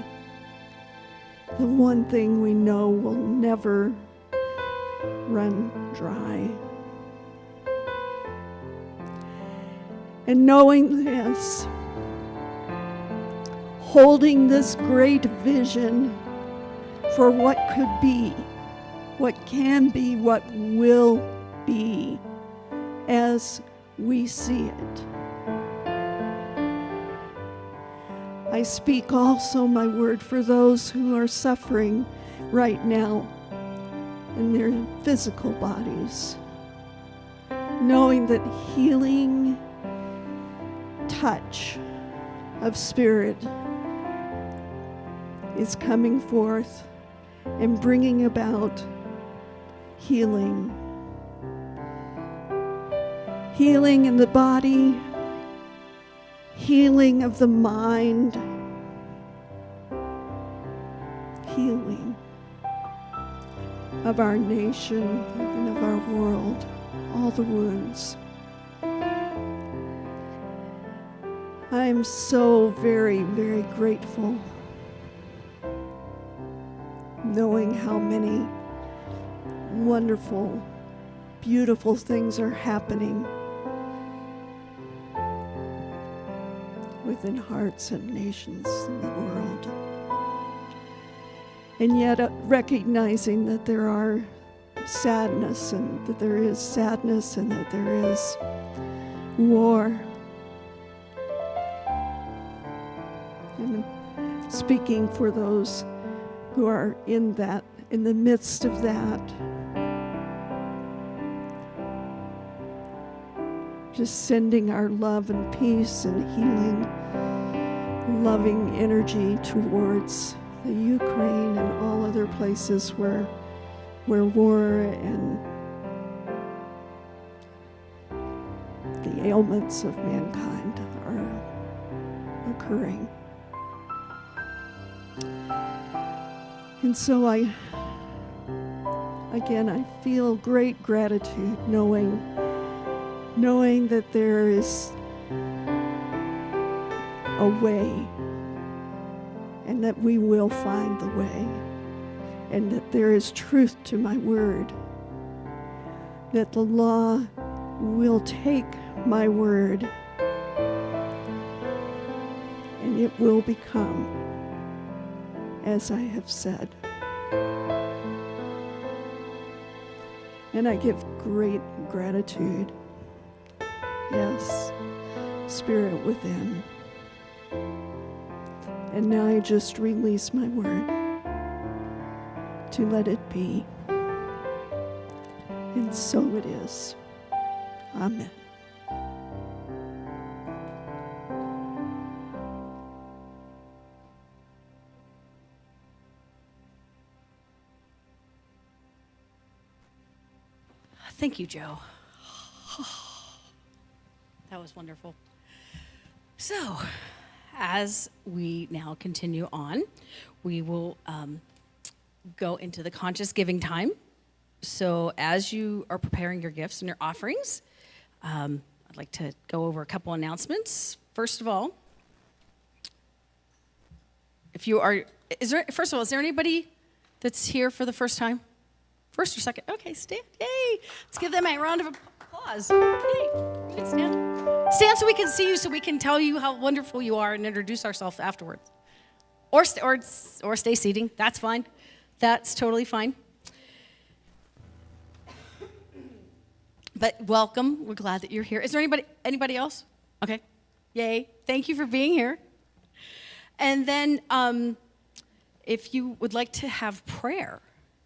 the one thing we know will never run dry. And knowing this, holding this great vision for what could be, what can be, what will be, as we see it. I speak also my word for those who are suffering right now in their physical bodies, knowing that healing touch of spirit is coming forth and bringing about healing. Healing in the body, healing of the mind, healing of our nation and of our world, all the wounds. I am so very, very grateful, knowing how many wonderful, beautiful things are happening within hearts and nations in the world. And yet recognizing that there are sadness and that there is sadness and that there is war. And speaking for those who are in the midst of that. Just sending our love and peace and healing, loving energy towards the Ukraine and all other places where war and the ailments of mankind are occurring. And so I feel great gratitude knowing that there is a way and that we will find the way and that there is truth to my word, that the law will take my word and it will become as I have said. And I give great gratitude. Yes, Spirit within. And now I just release my word to let it be. And so it is. Amen. Thank you, Joe. That was wonderful. So, as we now continue on, we will go into the conscious giving time. So, as you are preparing your gifts and your offerings, I'd like to go over a couple announcements. First of all, is there anybody that's here for the first time? First or second? Okay, stand. Yay! Let's give them a round of applause. Yay! You can stand. Stand so we can see you, so we can tell you how wonderful you are and introduce ourselves afterwards. Or stay seating. That's fine. That's totally fine. But welcome. We're glad that you're here. Is there anybody else? Okay. Yay. Thank you for being here. And then if you would like to have prayer,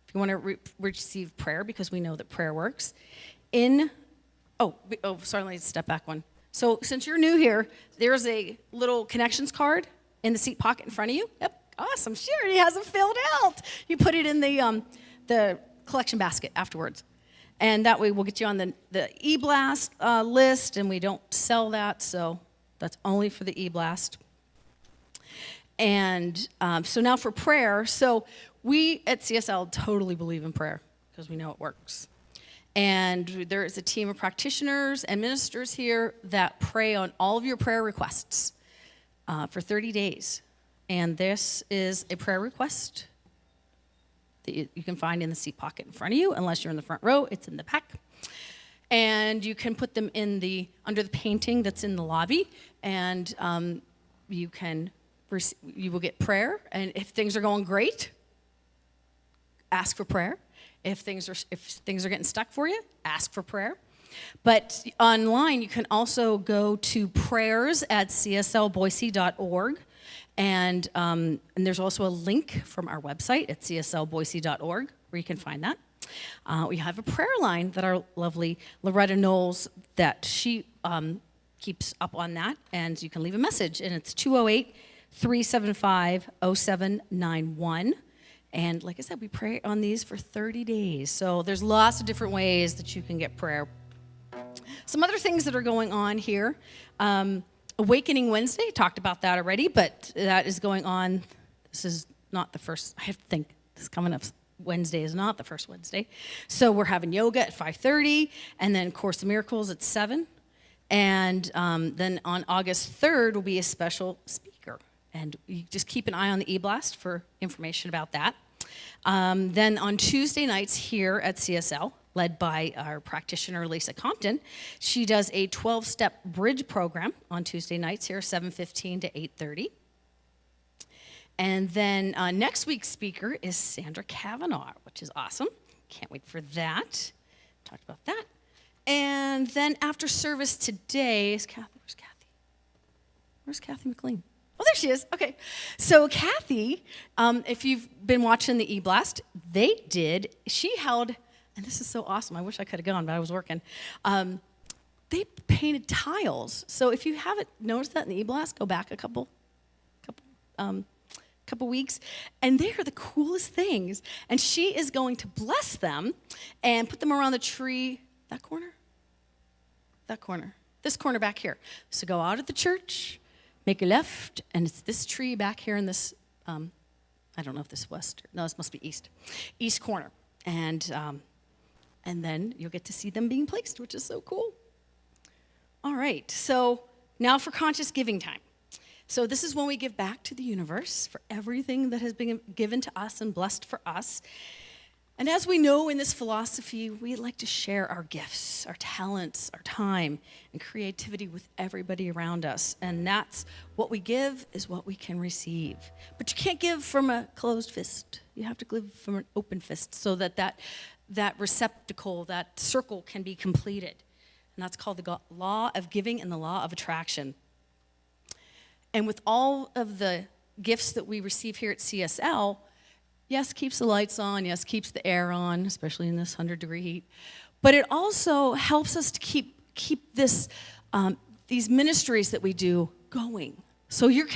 if you want to receive prayer, because we know that prayer works, sorry, let me step back one. So since you're new here, there's a little connections card in the seat pocket in front of you. Yep, awesome. She already has it filled out. You put it in the collection basket afterwards. And that way we'll get you on the e-blast list, and we don't sell that, so that's only for the e-blast. And so now for prayer. So we at CSL totally believe in prayer because we know it works. And there is a team of practitioners and ministers here that pray on all of your prayer requests for 30 days. And this is a prayer request that you can find in the seat pocket in front of you. Unless you're in the front row, it's in the back. And you can put them in under the painting that's in the lobby. And you will get prayer. And if things are going great, ask for prayer. If things are getting stuck for you, ask for prayer. But online, you can also go to prayers@cslboise.org. And there's also a link from our website at cslboise.org where you can find that. We have a prayer line that our lovely Loretta Knowles, that she keeps up on that, and you can leave a message, and it's 208-375-0791. And like I said, we pray on these for 30 days. So there's lots of different ways that you can get prayer. Some other things that are going on here. Awakening Wednesday, talked about that already, but that is going on. This is not the first, I have to think, this coming up Wednesday is not the first Wednesday. So we're having yoga at 5:30, and then Course of Miracles at 7. And then on August 3rd will be a special speaker. And you just keep an eye on the e-blast for information about that. Then on Tuesday nights here at CSL, led by our practitioner, Lisa Compton, she does a 12-step bridge program on Tuesday nights here, 7:15 to 8:30. And then next week's speaker is Sandra Kavanaugh, which is awesome. Can't wait for that. Talked about that. And then after service today is Kathy. Where's Kathy? Where's Kathy McLean? Oh, there she is. Okay. So Kathy, if you've been watching the e-blast, she held, and this is so awesome. I wish I could have gone, but I was working. They painted tiles. So if you haven't noticed that in the e-blast, go back a couple weeks, and they are the coolest things. And she is going to bless them and put them around the tree. That corner, this corner back here. So go out of the church, make a left, and it's this tree back here in this, I don't know if this is west, no, this must be east corner. And then you'll get to see them being placed, which is so cool. All right, so now for conscious giving time. So this is when we give back to the universe for everything that has been given to us and blessed for us. And as we know in this philosophy, we like to share our gifts, our talents, our time, and creativity with everybody around us. And that's what we give is what we can receive. But you can't give from a closed fist. You have to give from an open fist so that receptacle, that circle can be completed. And that's called the law of giving and the law of attraction. And with all of the gifts that we receive here at CSL, yes, keeps the lights on, yes, keeps the air on, especially in this 100-degree heat. But it also helps us to keep this these ministries that we do going. So you're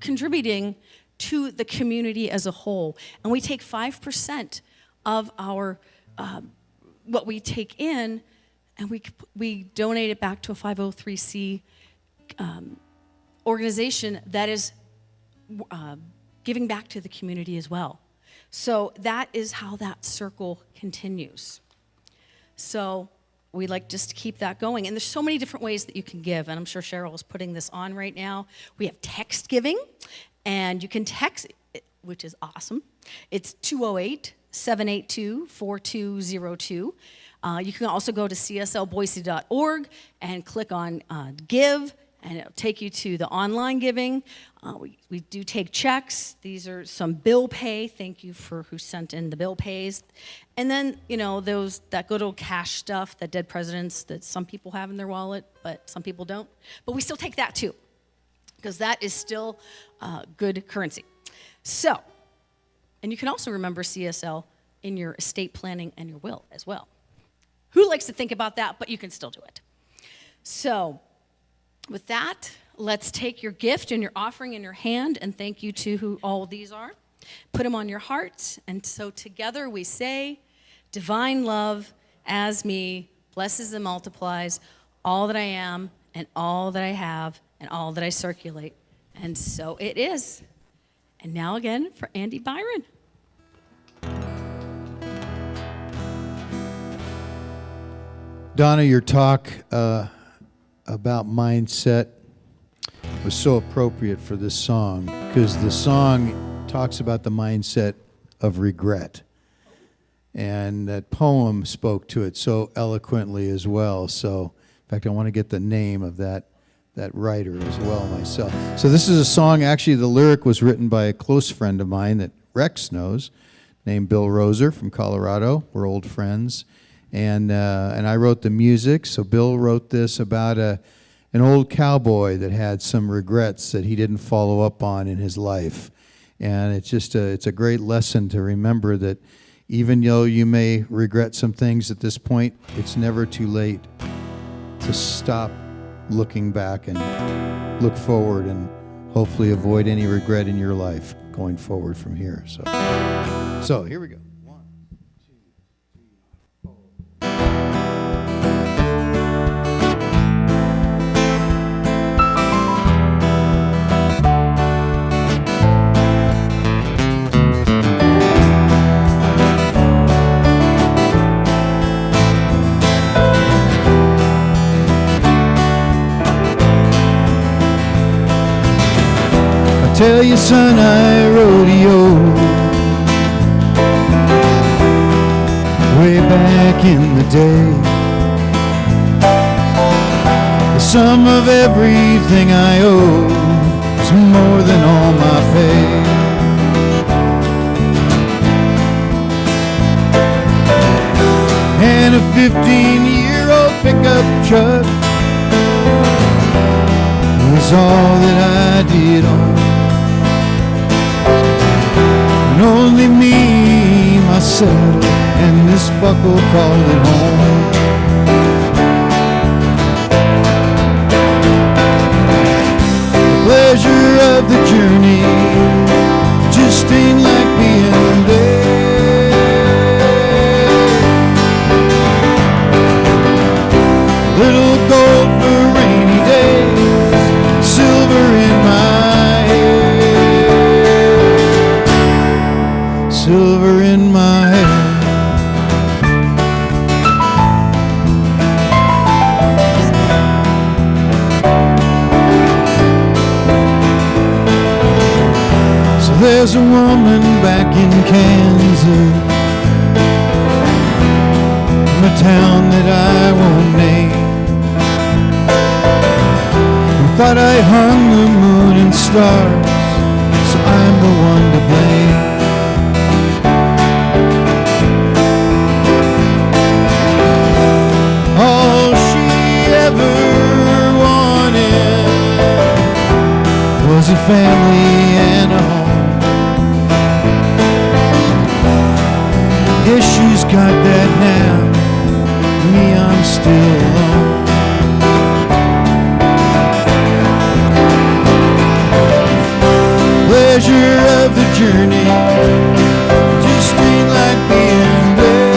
contributing to the community as a whole. And we take 5% of our what we take in, and we donate it back to a 503c organization that is giving back to the community as well. So that is how that circle continues. So we like just to keep that going. And there's so many different ways that you can give, and I'm sure Cheryl is putting this on right now. We have text giving, and you can text, which is awesome. It's 208-782-4202. You can also go to cslboise.org and click on give, and it'll take you to the online giving. We do take checks. These are some bill pay. Thank you for who sent in the bill pays. And then, that good old cash stuff, that dead presidents that some people have in their wallet, but some people don't. But we still take that too, because that is still good currency. So, and you can also remember CSL in your estate planning and your will as well. Who likes to think about that, but you can still do it. So, with that, let's take your gift and your offering in your hand, and thank you to who all these are. Put them on your heart, and so together we say, divine love as me blesses and multiplies all that I am and all that I have and all that I circulate. And so it is. And now again for Andy Byron. Donna, your talk about mindset was so appropriate for this song, because the song talks about the mindset of regret. And that poem spoke to it so eloquently as well. So, in fact, I want to get the name of that writer as well myself. So this is a song, actually the lyric was written by a close friend of mine that Rex knows, named Bill Roser from Colorado. We're old friends. And I wrote the music. So Bill wrote this about an old cowboy that had some regrets that he didn't follow up on in his life. And it's just it's a great lesson to remember that even though you may regret some things at this point, it's never too late to stop looking back and look forward and hopefully avoid any regret in your life going forward from here. So here we go. Tell you, son, I rodeo way back in the day. The sum of everything I owe is more than all my pay. And a 15-year-old pickup truck was all that I did own. And only me, myself, and this buckle called it home. The pleasure of the journey just ain't like being there. Little gold for rainy days, silver in my hair. Silver in my hair. So there's a woman back in Kansas, from a town that I won't name, who thought I hung the moon and stars, so I'm the one to blame. All she ever wanted was a family and a home. Guess she's got that now. Me, I'm still alone. Pleasure of the journey just ain't like being there.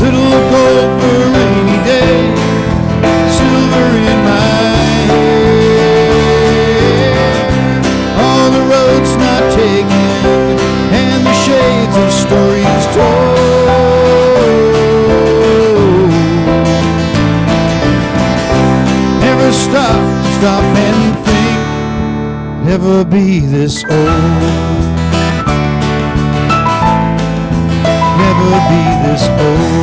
Little gold for rainy days, silver in my hair. All the roads not taken, and the shades of stories told. Never stop and think, never be this old. Never be this old.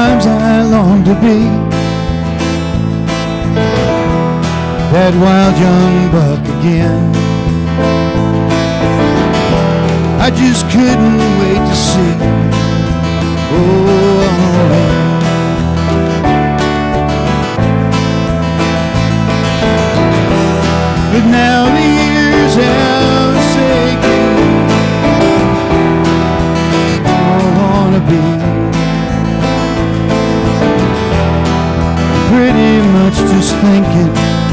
Sometimes I long to be that wild young buck again. I just couldn't wait to see. Oh, but now the years have taken. I wanna be pretty much just thinking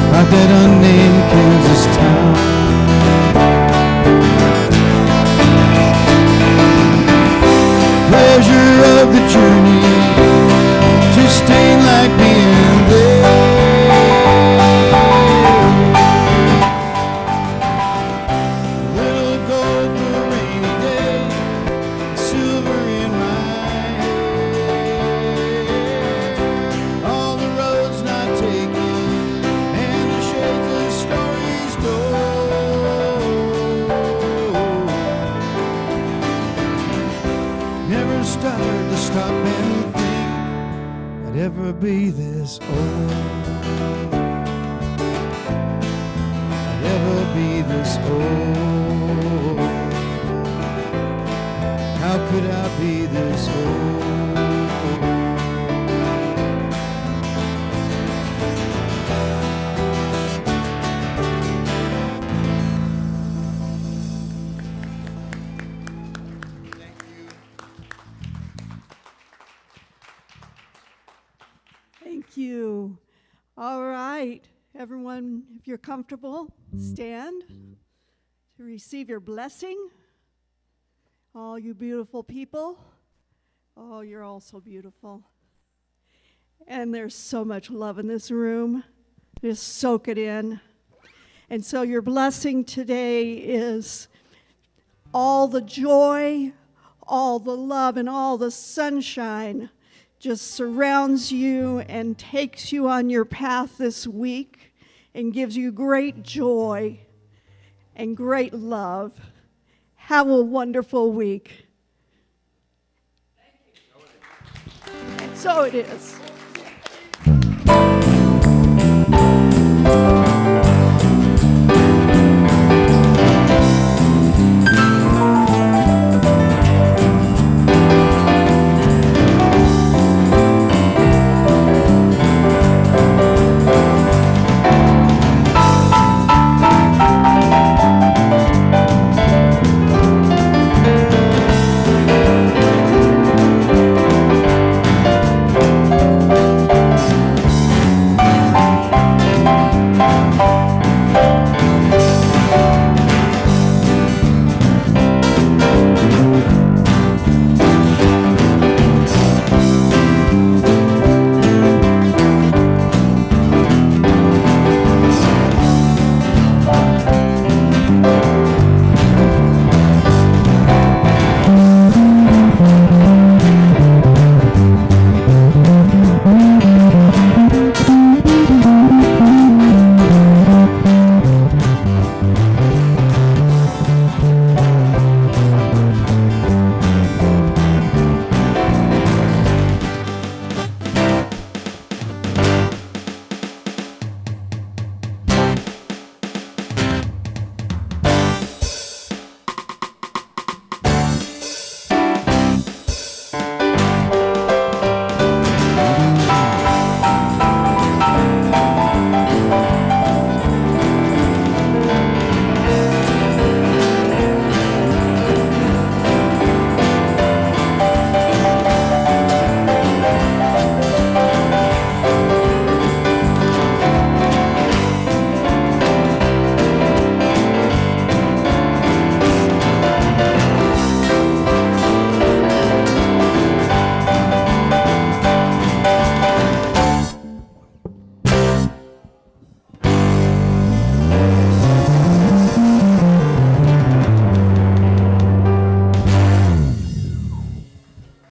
about that unnamed Kansas town. Pleasure of the journey, just ain't like being there. Little gold for a rainy day, silver in my hair. All the roads not taken, and the shades of stories told. Never started to stop and think I'd ever be this old. I'd ever be this old. How could I be this old? Thank you. All right, everyone, if you're comfortable, stand to receive your blessing. All you beautiful people. Oh, you're all so beautiful. And there's so much love in this room. Just soak it in. And so your blessing today is all the joy, all the love, and all the sunshine just surrounds you and takes you on your path this week and gives you great joy and great love. Have a wonderful week. And so it is.